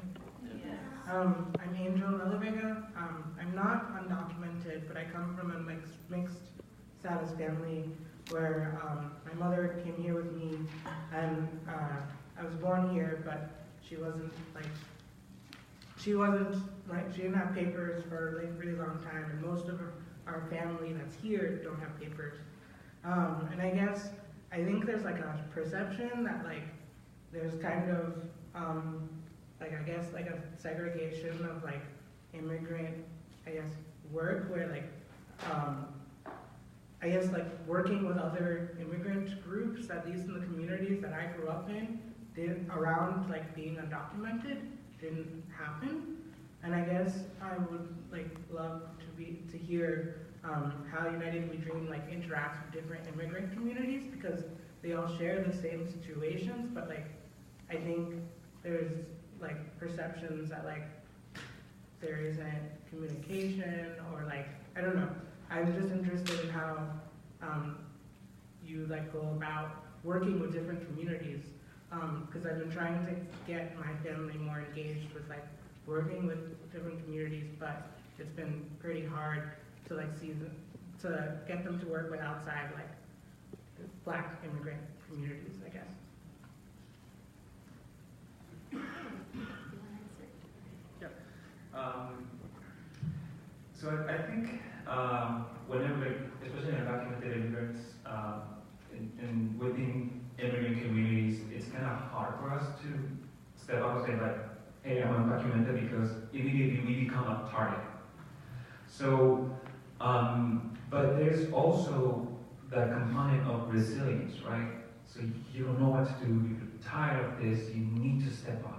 Yes. I'm Angel Vega. I'm not undocumented, but I come from a mixed status family where my mother came here with me, and I was born here, but she didn't have papers for a really long time, and most of our family that's here don't have papers. And I think there's like a perception that like there's kind of like a segregation of like immigrant work where like like working with other immigrant groups, at least in the communities that I grew up in, around like being undocumented, didn't happen. And I guess I would like love to hear how United We Dream like interacts with different immigrant communities, because they all share the same situations, but like I think there's like perceptions that like there isn't communication, or like I don't know. I'm just interested in how you like go about working with different communities, because I've been trying to get my family more engaged with like working with different communities, but it's been pretty hard to like to get them to work with outside like Black immigrant communities, I guess. So I think whenever, especially undocumented immigrants, and within immigrant communities, it's kind of hard for us to step up and say like, hey, I'm undocumented, because immediately we become a target. So, but there's also that component of resilience, right? So you don't know what to do, you're tired of this, you need to step up.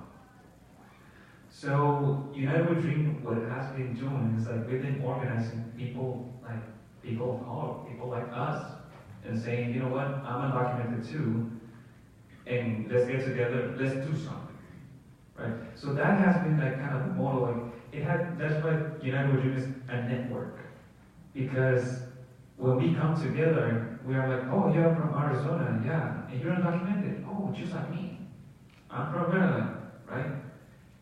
So United We Dream, what it has been doing is like we've been organizing people of color, people like us, and saying, you know what, I'm undocumented too, and let's get together, let's do something, right? So that has been like kind of the model. Like that's why United We Dream is a network, because when we come together, we are like, oh, you're from Arizona, yeah, and you're undocumented, oh, just like me. I'm from Maryland, right?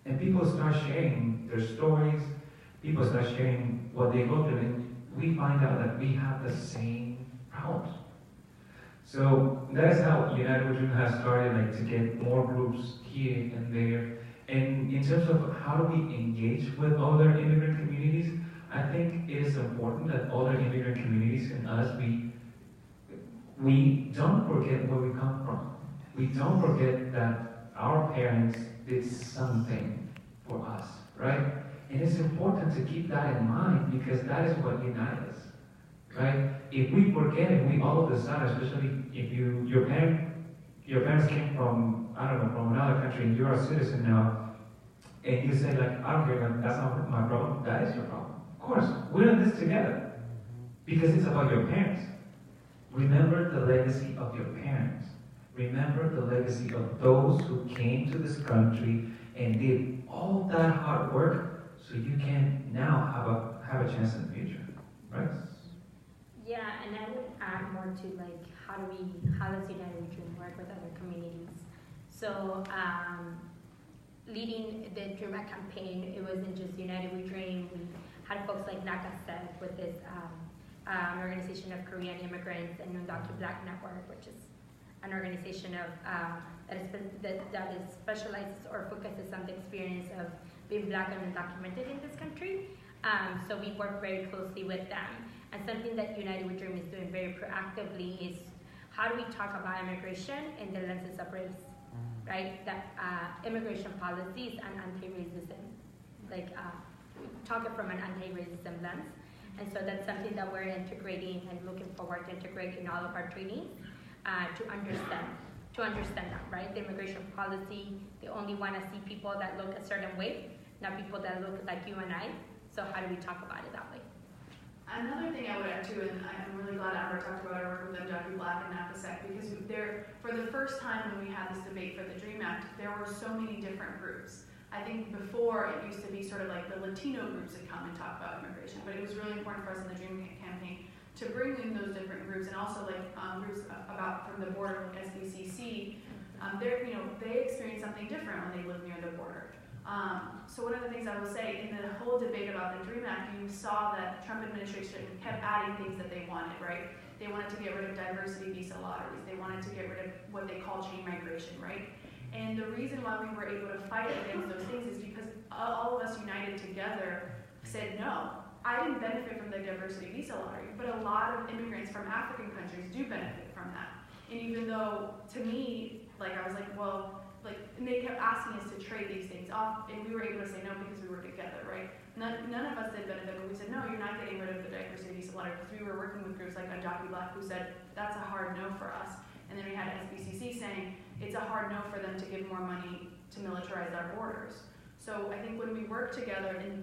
And people start sharing their stories, people start sharing what they go through, and we find out that we have the same problems. So that's how United We Dream has started, like to get more groups here and there. And in terms of how do we engage with other immigrant communities, I think it is important that other immigrant communities and us, we don't forget where we come from. We don't forget that our parents did something for us, right? And it's important to keep that in mind because that is what unites us, right? If we forget it, we all of a sudden, especially if your parents came from, I don't know, from another country and you're a citizen now, and you say like, I don't care, like, that's not my problem, that is your problem. Of course, we're in this together because it's about your parents. Remember the legacy of your parents. Remember the legacy of those who came to this country and did all that hard work so you can now have a chance in the future, right? Yeah, and I would add more to like how does United We Dream work with other communities? So leading the Dream Act campaign, it wasn't just United We Dream. We had folks like Naka said with this an organization of Korean immigrants and Undocumented Black Network, which is an organization of that is specializes or focuses on the experience of being Black and undocumented in this country. So we work very closely with them. And something that United We Dream is doing very proactively is how do we talk about immigration in the lenses of race, right? That immigration policies and anti-racism, like talk it from an anti-racism lens. And so that's something that we're integrating and looking forward to integrate in all of our trainings to understand that, right? The immigration policy, they only want to see people that look a certain way, not people that look like you and I. So how do we talk about it that way? Another thing I would add too, and I'm really glad Amber talked about our work with Undocumented Black and NAPASEC, because for the first time when we had this debate for the DREAM Act, there were so many different groups. I think before it used to be sort of like the Latino groups that come and talk about immigration, but it was really important for us in the DREAM campaign to bring in those different groups, and also like groups about from the border, like SBCC. They experience something different when they live near the border. So one of the things I will say, in the whole debate about the DREAM Act, you saw that Trump administration kept adding things that they wanted, right? They wanted to get rid of diversity visa lotteries. They wanted to get rid of what they call chain migration, right? And the reason why we were able to fight against those things is because all of us united together said no. I didn't benefit from the diversity visa lottery, but a lot of immigrants from African countries do benefit from that. And even though, to me, like I was like, well, and they kept asking us to trade these things off, and we were able to say no because we were together, right? None of us did benefit, but we said, no, you're not getting rid of the diversity visa lottery, because we were working with groups like Undocumented Black who said, that's a hard no for us. And then we had SBCC saying, it's a hard no for them to give more money to militarize our borders. So I think when we work together, and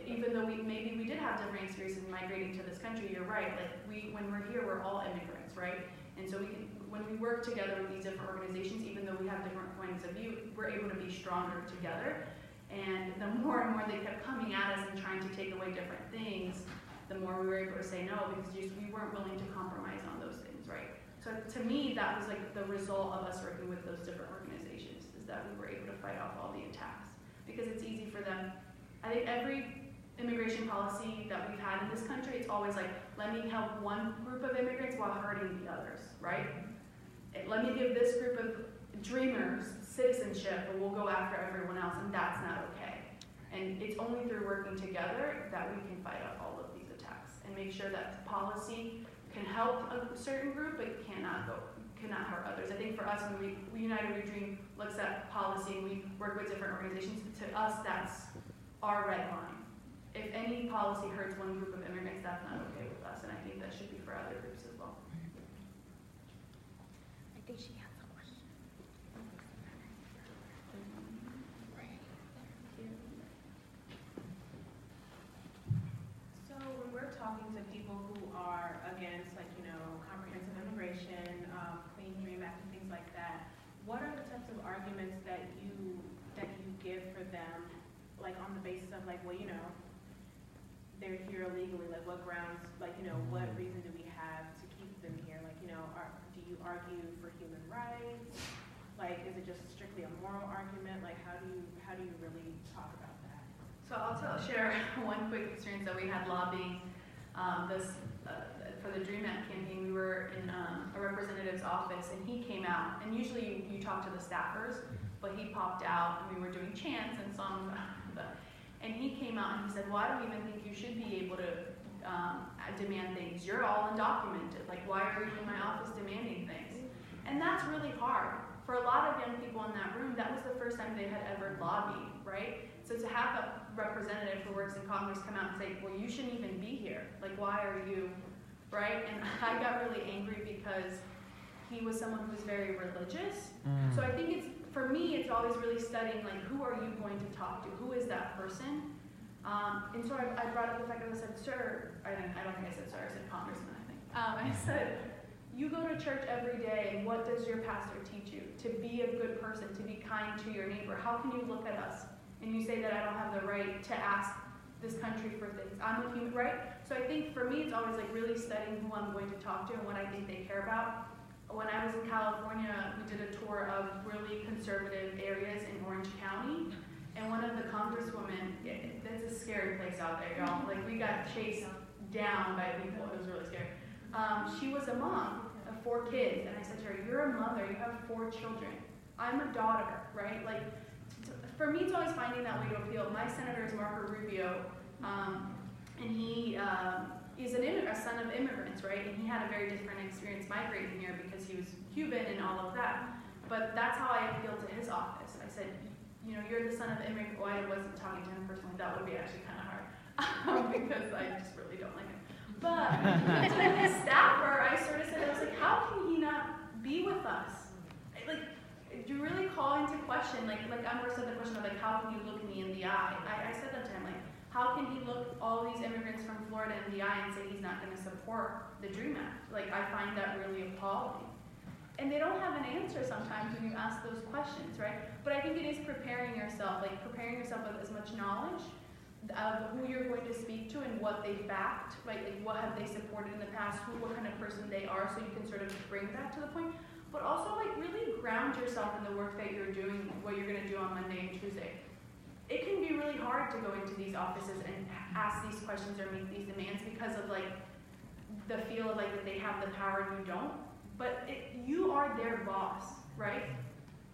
even though we did have different experiences migrating to this country, you're right, like when we're here, we're all immigrants, right? And so when we work together with these different organizations, even though we have different points of view, we're able to be stronger together. And the more and more they kept coming at us and trying to take away different things, the more we were able to say no, because we weren't willing to compromise on those things, right? So to me, that was like the result of us working with those different organizations, is that we were able to fight off all the attacks. Because it's easy for them. I think every immigration policy that we've had in this country, it's always like, let me help one group of immigrants while hurting the others, right? Let me give this group of dreamers citizenship, but we'll go after everyone else, and that's not okay. And it's only through working together that we can fight off all of these attacks and make sure that policy can help a certain group, but cannot hurt others. I think for us, when we United We Dream looks at policy and we work with different organizations, to us, that's our red line. If any policy hurts one group of immigrants, that's not okay with us, and I think that should be for other groups as well. I think she has a question. So when we're talking to people who are against, comprehensive immigration, Clean Dream Act, and things like that, what are the types of arguments that you give for them, like on the basis of they're here illegally, what grounds, what reason do we have to keep them here? Do you argue for human rights? Is it just strictly a moral argument? How do you really talk about that? So I'll share one quick experience that we had lobbying for the DREAM Act campaign. We were in a representative's office, and he came out, and usually you talk to the staffers, but he popped out, and we were doing chants and songs, and he came out and he said, well, I don't even think you should be able to demand things. You're all undocumented. Like, why are you in my office demanding things? And that's really hard. For a lot of young people in that room, that was the first time they had ever lobbied, right? So to have a representative who works in Congress come out and say, well, you shouldn't even be here. Like, why are you, right? And I got really angry because he was someone who was very religious. So I think it's, for me, it's always really studying, like, who are you going to talk to? Who is that person? And so I brought up the fact that I said, sir, I don't think I said sir, I said congressman, I think. I said, you go to church every day, and what does your pastor teach you? To be a good person, to be kind to your neighbor. How can you look at us and you say that I don't have the right to ask this country for things? I'm a human, right? So I think for me, it's always like really studying who I'm going to talk to and what I think they care about. When I was in California, we did a tour of really conservative areas in Orange County. And one of the congresswomen, that's a scary place out there, y'all. Like, we got chased down by people. It was really scary. She was a mom of 4 kids, and I said to her, you're a mother, you have 4 children. I'm a daughter, right? Like, for me, it's always finding that way to appeal. My senator is Marco Rubio, and he is a son of immigrants, right? And he had a very different experience migrating here because he was Cuban and all of that. But that's how I appealed to his office. I said, you know, you're the son of immigrant. Well, I wasn't talking to him personally. That would be actually kind of hard because I just really don't like him. But to his staffer, I sort of said, I was like, how can he not be with us? Like, you really call into question, like Amber said the question of, like, how can you look me in the eye? I said that to him, like, how can he look all these immigrants from Florida in the eye and say he's not going to support the DREAM Act? Like, I find that really appalling. And they don't have an answer sometimes when you ask those questions, right? But I think it is preparing yourself, like preparing yourself with as much knowledge of who you're going to speak to and what they backed, right? Like, what have they supported in the past, what kind of person they are, so you can sort of bring that to the point. But also, like, really ground yourself in the work that you're doing, what you're going to do on Monday and Tuesday. It can be really hard to go into these offices and ask these questions or make these demands because of, like, the feel of, like, that they have the power and you don't. But you are their boss, right?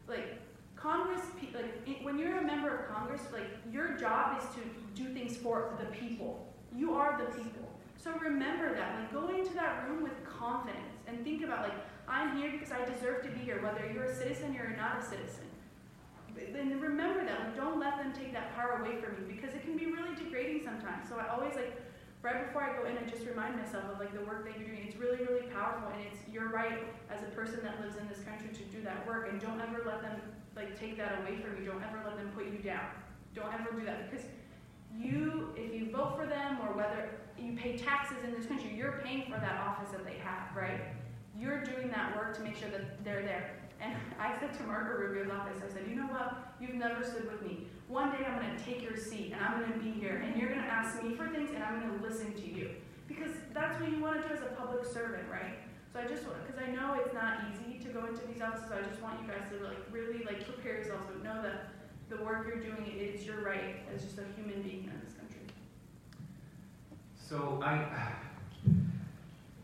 Like, Congress, like, when you're a member of Congress, like, your job is to do things for the people. You are the people. So remember that. Like, go into that room with confidence and think about, like, I'm here because I deserve to be here, whether you're a citizen or you're not a citizen. Then remember that. Like, don't let them take that power away from you because it can be really degrading sometimes. So I always, like, right before I go in, I just remind myself of, like, the work that you're doing. It's really, really powerful, and it's your right as a person that lives in this country to do that work, and don't ever let them, like, take that away from you. Don't ever let them put you down. Don't ever do that, because if you vote for them or whether you pay taxes in this country, you're paying for that office that they have, right? You're doing that work to make sure that they're there. And I said to Marco Rubio's office, I said, you know what? You've never stood with me. One day I'm going to take your seat, and I'm going to be here, and you're going to ask me for things, and I'm going to listen to you. Because that's what you want to do as a public servant, right? So I just want, because I know it's not easy to go into these offices, so I just want you guys to, like, really, like, prepare yourselves, but know that the work you're doing is your right as just a human being in this country. So I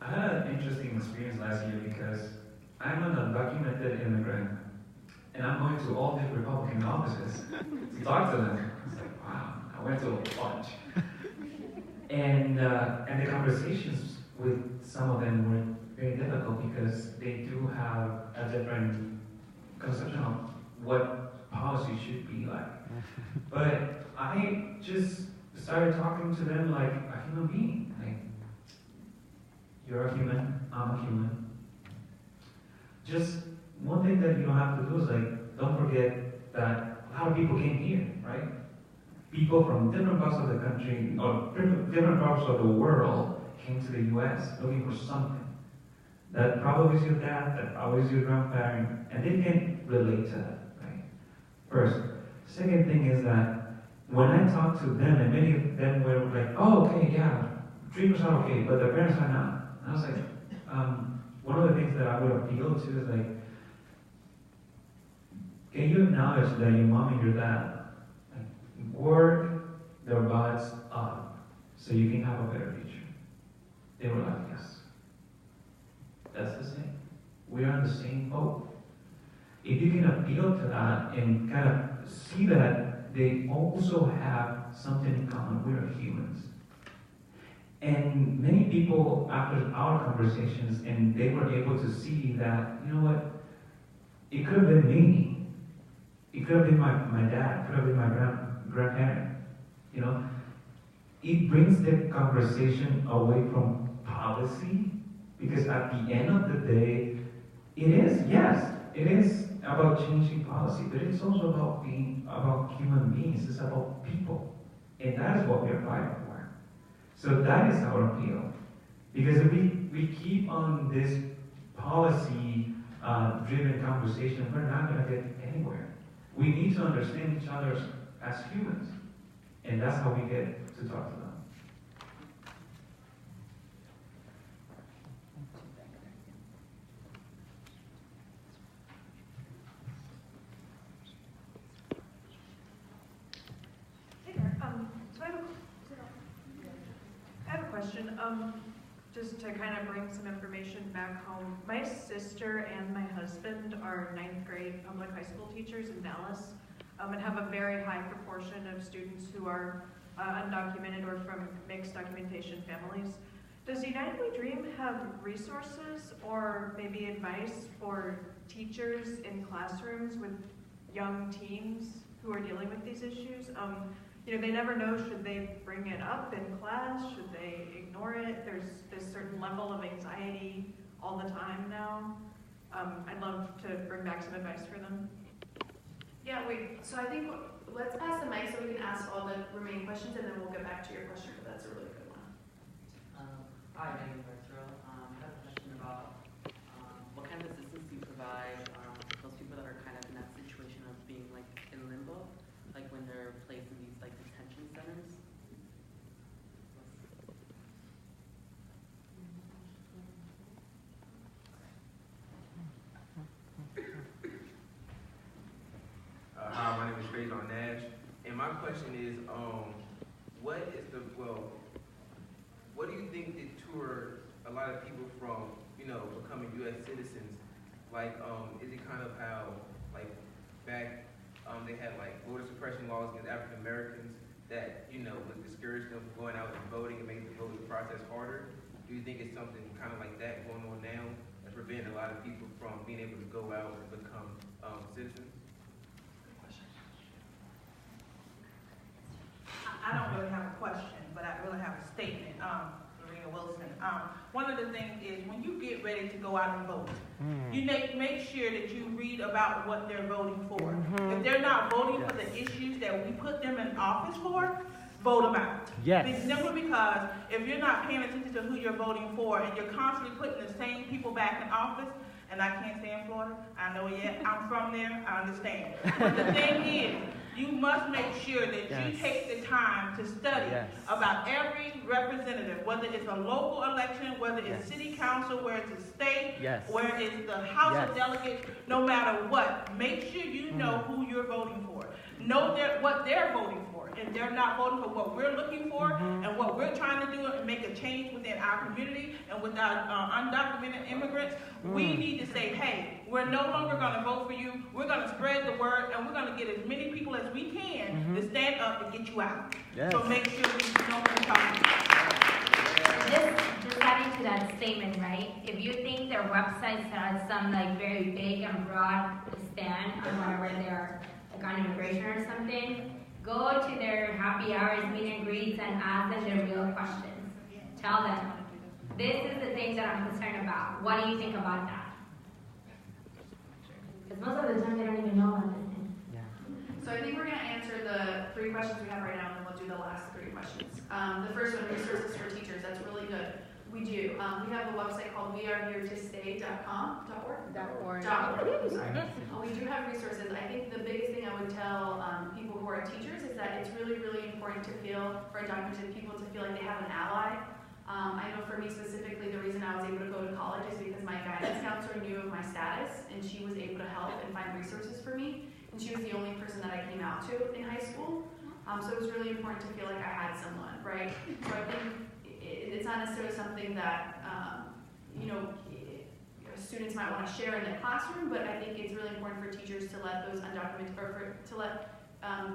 had an interesting experience last year because I'm an undocumented immigrant, and I'm going to all these Republican offices to talk to them. It's like, wow, I went to a bunch. And the conversations with some of them were very difficult because they do have a different conception of what policy should be like. But I just started talking to them like a human being. Like, you're a human, I'm a human. Just one thing that you don't have to do is, like, don't forget that a lot of people came here, right? People from different parts of the country, or different parts of the world came to the US looking for something. That probably is your dad, that probably is your grandparent, and they can relate to that, right? First. Second thing is that when I talk to them, and many of them were like, oh, okay, yeah, dreamers are okay, but their parents are not. And I was like, one of the things that I would appeal to is, like, can you acknowledge that your mom and your dad, like, work their butts up so you can have a better future? They were like, yes. That's the same. we're on the same boat. If you can appeal to that and kind of see that they also have something in common, we are humans. And many people, after our conversations, and they were able to see that, you know what, it could have been me. It could have been my dad, it could have been my grandparent. You know, it brings the conversation away from policy, because at the end of the day, it is about changing policy, but it's also about being about human beings. It's about people, and that is what we are fighting for. So that is our appeal, because if we keep on this policy driven conversation, we're not going to get anywhere. We need to understand each other as humans, and that's how we get to talk to them. I have a question. Just to kind of bring some information back home. My sister and my husband are 9th grade public high school teachers in Dallas, and have a very high proportion of students who are undocumented or from mixed documentation families. Does United We Dream have resources or maybe advice for teachers in classrooms with young teens who are dealing with these issues? You know, they never know, should they bring it up in class? Should they ignore it? There's this certain level of anxiety all the time now. I'd love to bring back some advice for them. Yeah, so I think let's pass the mic so we can ask all the remaining questions, and then we'll get back to your question, but that's a really good one. Hi, my name is Arturo. I have a question about what kind of assistance do you provide those people that are kind of in that situation of being like in limbo, like when they're placed in these like detention centers? Hi, my name is Faison Nash, and my question is, what do you think deter a lot of people from, becoming U.S. citizens? Like, is it kind of how, like, back, they had like voter suppression laws against African Americans that, would discourage them from going out and voting and make the voting process harder? Do you think it's something kind of like that going on now that's preventing a lot of people from being able to go out and become citizens? I don't really have a question, but I really have a statement. Maria Wilson. One of the things is when you get ready to go out and vote, you make sure that you read about what they're voting for. If they're not voting for the issues that we put them in office for, vote them out. Yes. Simply because if you're not paying attention to who you're voting for and you're constantly putting the same people back in office, and I can't stay in Florida, I know yet, I'm from there, I understand. But the thing is, you must make sure that you take the time to study about every representative, whether it's a local election, whether it's city council, whether it's a state, whether it's the House of Delegates, no matter what. Make sure you know who you're voting for. Know what they're voting for. And they're not voting for what we're looking for and what we're trying to do and make a change within our community and with our undocumented immigrants. We need to say, hey, we're no longer going to vote for you. We're going to spread the word, and we're going to get as many people as we can to stand up and get you out. So make sure you know what we're talking about. Just adding to that statement, right? If you think their websites have some like very big and broad stand on whatever they're like on immigration or something, go to their happy hours, meet and greets, and ask them their real questions. Tell them, this is the thing that I'm concerned about. What do you think about that? Because most of the time they don't even know about this thing. So I think we're going to answer the 3 questions we have right now, and then we'll do the last 3 questions. The first one, resources for teachers. That's really good. We do. We have a website called weareheretostay.com.org. We do have resources. I think the biggest thing I would tell people who are teachers is that it's really, really important to feel, for undocumented people to feel like they have an ally. I know for me specifically, the reason I was able to go to college is because my guidance counselor knew of my status, and she was able to help and find resources for me. And she was the only person that I came out to in high school. So it was really important to feel like I had someone, right? So I think it's not necessarily something that, students students might want to share in the classroom, but I think it's really important for teachers to let those undocumented, or to let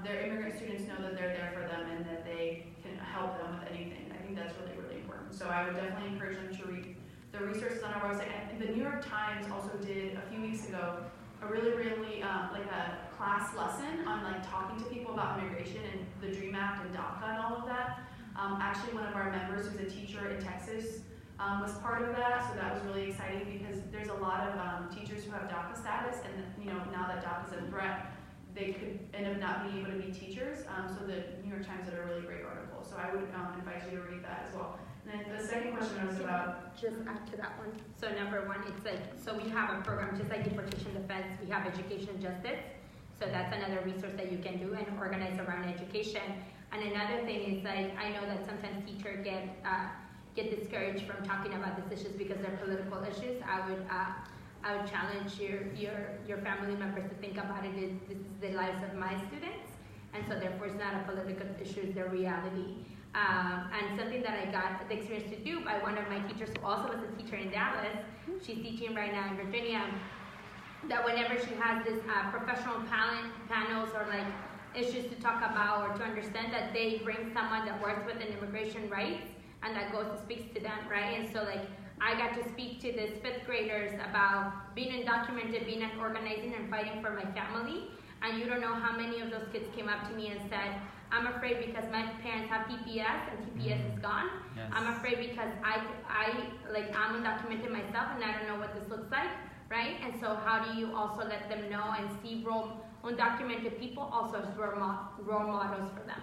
their immigrant students know that they're there for them and that they can help them with anything. I think that's really, really important. So I would definitely encourage them to read the resources on our website. And the New York Times also did a few weeks ago a really, really like a class lesson on like talking to people about immigration and the DREAM Act and DACA and all of that. Actually, one of our members who's a teacher in Texas was part of that, so that was really exciting because there's a lot of teachers who have DACA status, and now that DACA is a threat, they could end up not being able to be teachers. So the New York Times did a really great article. So I would advise you to read that as well. And then the second question was about... Just add to that one. So number one, it's like, so we have a program just like deportation defense, we have education justice. So that's another resource that you can do and organize around education. And another thing is like, I know that sometimes teachers get discouraged from talking about these issues because they're political issues. I would challenge your family members to think about it. This is the lives of my students, and so therefore it's not a political issue, it's their reality. And something that I got the experience to do by one of my teachers who also was a teacher in Dallas, she's teaching right now in Virginia, that whenever she has this professional panels or like issues to talk about or to understand, that they bring someone that works with an immigration rights and that goes and speaks to them, right? And so like I got to speak to these 5th graders about being undocumented, being organizing and fighting for my family. And you don't know how many of those kids came up to me and said, I'm afraid because my parents have TPS and TPS is gone. Yes. I'm afraid because I'm undocumented myself and I don't know what this looks like, right? And so how do you also let them know and see undocumented people also as role models for them?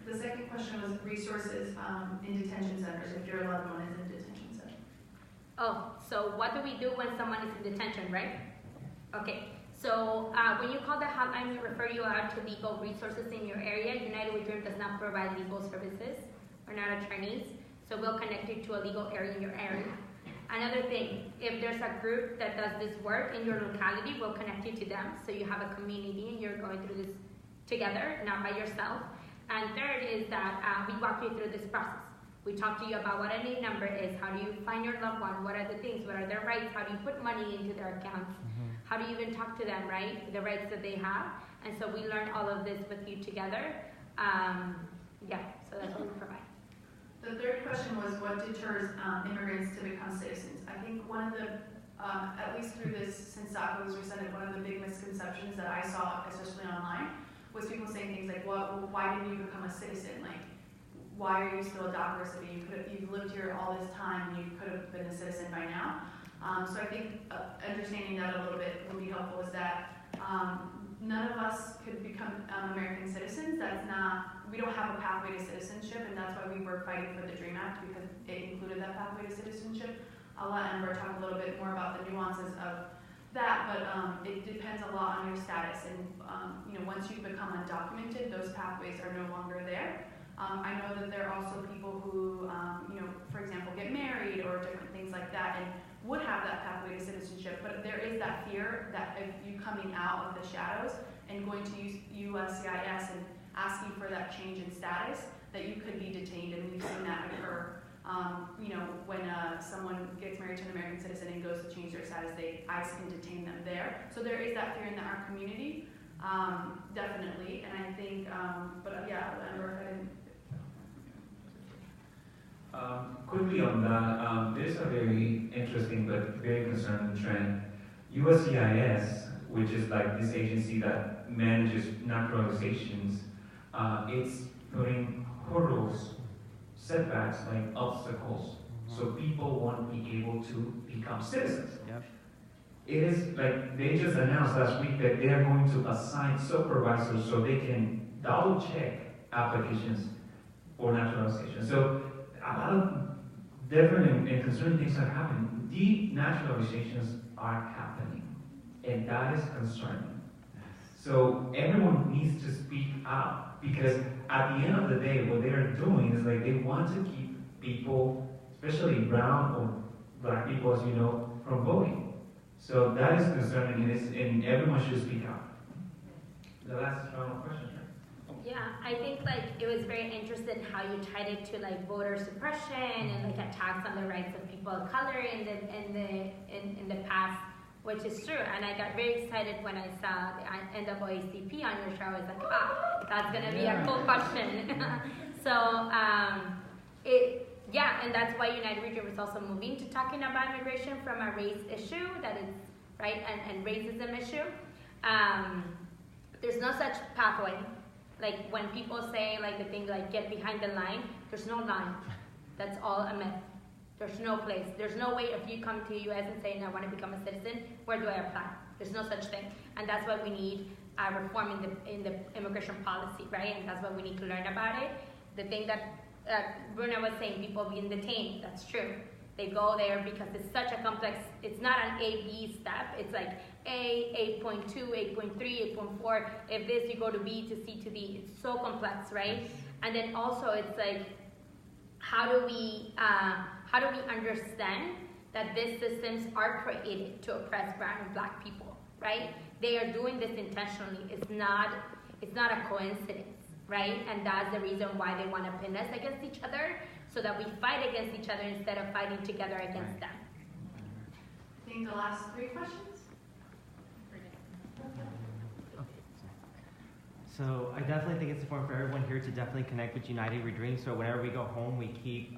The second question was resources in detention centers, if your loved one is in detention center. Oh, so what do we do when someone is in detention, right? Okay, so when you call the hotline, we refer you out to legal resources in your area. United We Dream does not provide legal services. We're not attorneys, so we'll connect you to a legal area in your area. Another thing, if there's a group that does this work in your locality, we'll connect you to them, so you have a community and you're going through this together, not by yourself. And third is that we walk you through this process. We talk to you about what a NAID number is, how do you find your loved one, what are the things, what are their rights, how do you put money into their accounts, how do you even talk to them, right, the rights that they have. And so we learn all of this with you together. So that's what we provide. The third question was what deters immigrants to become citizens. I think one of the, at least through this, since DACA was rescinded, one of the big misconceptions that I saw, especially online, was people saying things like, well, why didn't you become a citizen? Like, why are you still a DACA recipient? You've lived here all this time and you could have been a citizen by now. So I think understanding that a little bit would be helpful, is that none of us could become American citizens. We don't have a pathway to citizenship, and that's why we were fighting for the DREAM Act, because it included that pathway to citizenship. I'll let Amber talk a little bit more about the nuances of that, but it depends a lot on your status, and once you become undocumented, those pathways are no longer there. I know that there are also people who, for example, get married or different things like that, and would have that pathway to citizenship, but there is that fear that if you coming out of the shadows and going to USCIS and asking for that change in status, that you could be detained, and we've seen that occur. When someone gets married to an American citizen and goes to change their status, ICE can detain them there. So there is that fear in our community, definitely. And I think, Amber, if I didn't. Quickly on that, there's a very interesting but very concerning trend. USCIS, which is like this agency that manages naturalizations, it's putting hurdles, setbacks, like obstacles, so people won't be able to become citizens. Yep. It is like they just announced last week that they are going to assign supervisors so they can double check applications for naturalization. So a lot of different and concerning things are happening. Denaturalizations are happening, and that is concerning. So everyone needs to speak up, because at the end of the day, what they are doing is like they want to keep people, especially brown or black people, as you know, from voting. So that is concerning, and everyone should speak out. The last final question. Yeah, I think like it was very interesting how you tied it to like voter suppression and like attacks on the rights of people of color in the past, which is true. And I got very excited when I saw the NAACP on your show. I was like, that's gonna be a cool question. So and that's why United We Dream is also moving to talking about immigration from a race issue that is right and racism issue. There's no such pathway. Like when people say like the thing like get behind the line, there's no line. That's all a myth. There's no place. There's no way if you come to the US and say, I want to become a citizen, where do I apply? There's no such thing. And that's why we need reform in the immigration policy, right? And that's why we need to learn about it. The thing that Bruna was saying, people being detained, that's true. They go there because it's such a complex, it's not an A-B step, it's like A, 8.2, 8.3, 8.4, if this you go to B to C to D, it's so complex, right? And then also it's like, how do we understand that these systems are created to oppress brown and black people, right? They are doing this intentionally, it's not a coincidence, right? And that's the reason why they want to pin us against each other, so that we fight against each other instead of fighting together against them. I think the last 3 questions. So I definitely think it's important for everyone here to definitely connect with United We Dream. So whenever we go home, we keep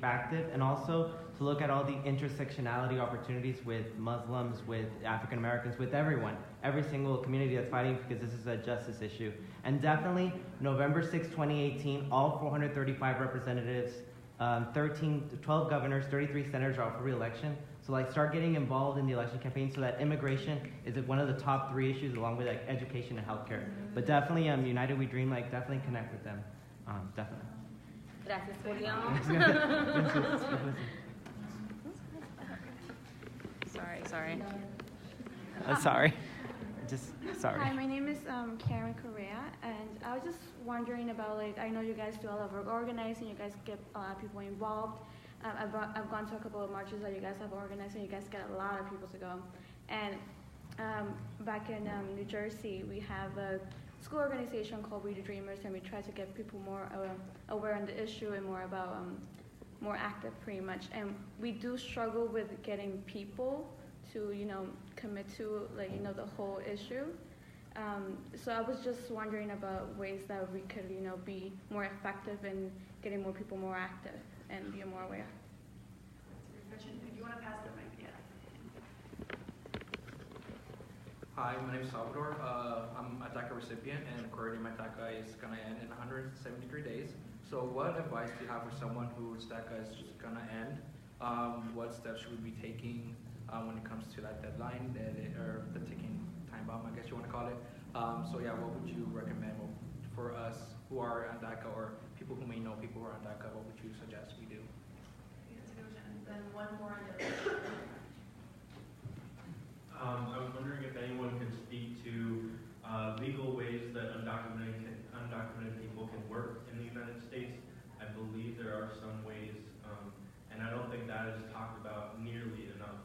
active, and also to look at all the intersectionality opportunities with Muslims, with African Americans, with everyone, every single community that's fighting, because this is a justice issue. And definitely November 6, 2018, all 435 representatives, 12 governors, 33 senators are up for re-election. So like start getting involved in the election campaign, so that immigration is one of the top 3 issues, along with like education and healthcare. But definitely United We Dream, like definitely connect with them, definitely. Gracias, Julio. Sorry. Sorry. Sorry. Hi, my name is Karen Correa, and I was just wondering about, like, I know you guys do a lot of work organizing, you guys get a lot of people involved. I've gone to a couple of marches that you guys have organized, and you guys get a lot of people to go. And back in New Jersey, we have a school organization called We the Dreamers, and we try to get people more aware on the issue and more about more active, pretty much. And we do struggle with getting people to, commit to, the whole issue. So I was just wondering about ways that we could, be more effective in getting more people more active and be more aware. If you want to pass the mic, Hi, my name is Salvador. I'm a DACA recipient, and according to my DACA is going to end in 173 days. So what advice do you have for someone whose DACA is just going to end? What steps should we be taking when it comes to that deadline, or the ticking time bomb, I guess you want to call it? What would you recommend for us who are on DACA, or people who may know people who are on DACA? What would you suggest we do? then one more on the I was wondering if anyone could speak to legal ways that undocumented people can work in the United States. I believe there are some ways, and I don't think that is talked about nearly enough.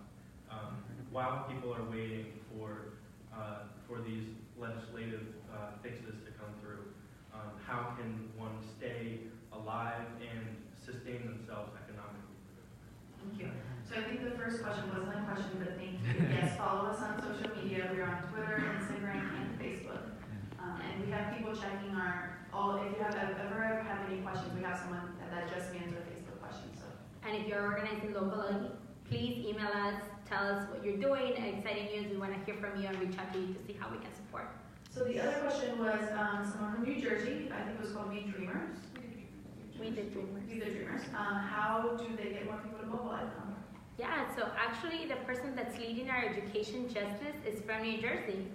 While people are waiting for these legislative fixes to come through, how can one stay alive and sustain themselves economically? Thank you. So I think the first question wasn't a question, but thank you. Yes, follow us on social media. We're on Twitter, Instagram, and Facebook. And we have people checking if you ever have any questions, we have someone that just answers Facebook questions. So. And if you're organizing locally, please email us, tell us what you're doing, exciting news. We want to hear from you and reach out to you to see how we can support. So the other question was someone from New Jersey. I think it was called We Dreamers. We the Dreamers. We the Dreamers. How do they get more people to mobilize them? Yeah, so actually the person that's leading our education justice is from New Jersey.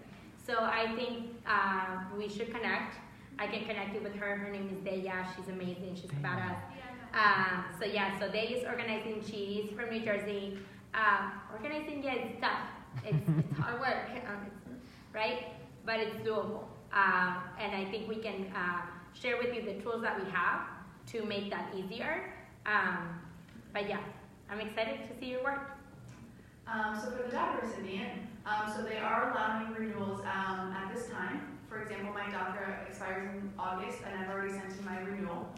So I think we should connect. I can connect you with her. Her name is Deya. She's amazing. She's badass. So Deya is organizing. She's from New Jersey. Organizing, it's tough. It's hard work, right? But it's doable. And I think we can share with you the tools that we have to make that easier. I'm excited to see your work. So for the DACA recipient, so they are allowing renewals at this time For example, my DACA expires in August, and I've already sent in my renewal.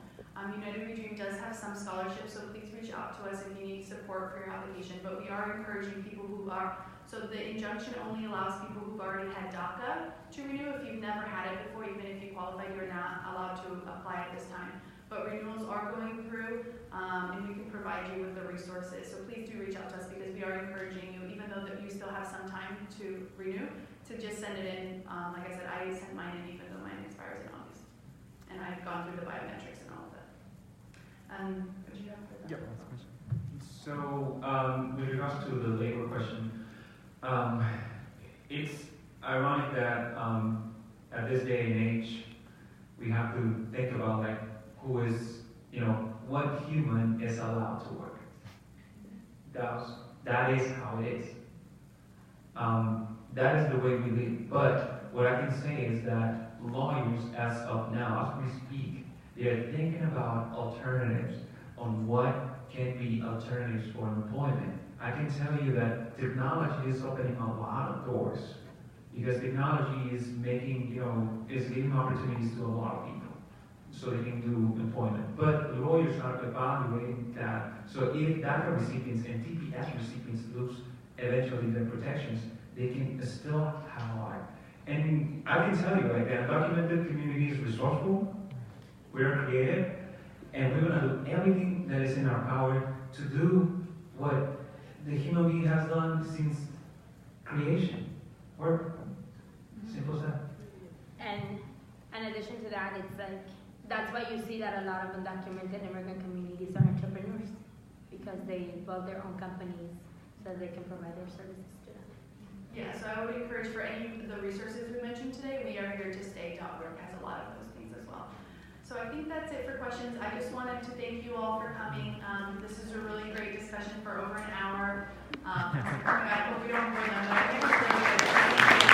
United We Dream does have some scholarships, so please reach out to us if you need support for your application. But we are encouraging people who are, so the injunction only allows people who've already had DACA to renew. If you've never had it before, even if you qualify, you're not allowed to apply at this time. But renewals are going through, and we can provide you with the resources. So please do reach out to us because we are encouraging you, even though that you still have some time to renew, to just send it in. Like I said, I sent mine in even though mine expires in August. And I've gone through the biometrics and all of that. What do you have for that? Yep. So, with regards to the labor question, it's ironic that at this day and age, we have to think about like who is, what human is allowed to work. That is how it is. That is the way we live. But what I can say is that lawyers, as of now, as we speak, they are thinking about alternatives on what can be alternatives for employment. I can tell you that technology is opening a lot of doors because technology is making, is giving opportunities to a lot of people so they can do employment. But lawyers are evaluating that. So if DACA recipients and TPS recipients lose eventually their protections, they can still have life. And I can tell you, like, the undocumented community is resourceful, we're creative, and we're gonna do everything that is in our power to do what the human being has done since creation. Work. Simple as that. And in addition to that, it's like, that's why you see that a lot of undocumented immigrant communities are entrepreneurs, because they build their own companies so they can provide their services to them. Yeah, so I would encourage for any of the resources we mentioned today, we are here to stay.org has a lot of those things as well. So I think that's it for questions. I just wanted to thank you all for coming. This is a really great discussion for over an hour. I hope we don't bore them, but I think it's really good.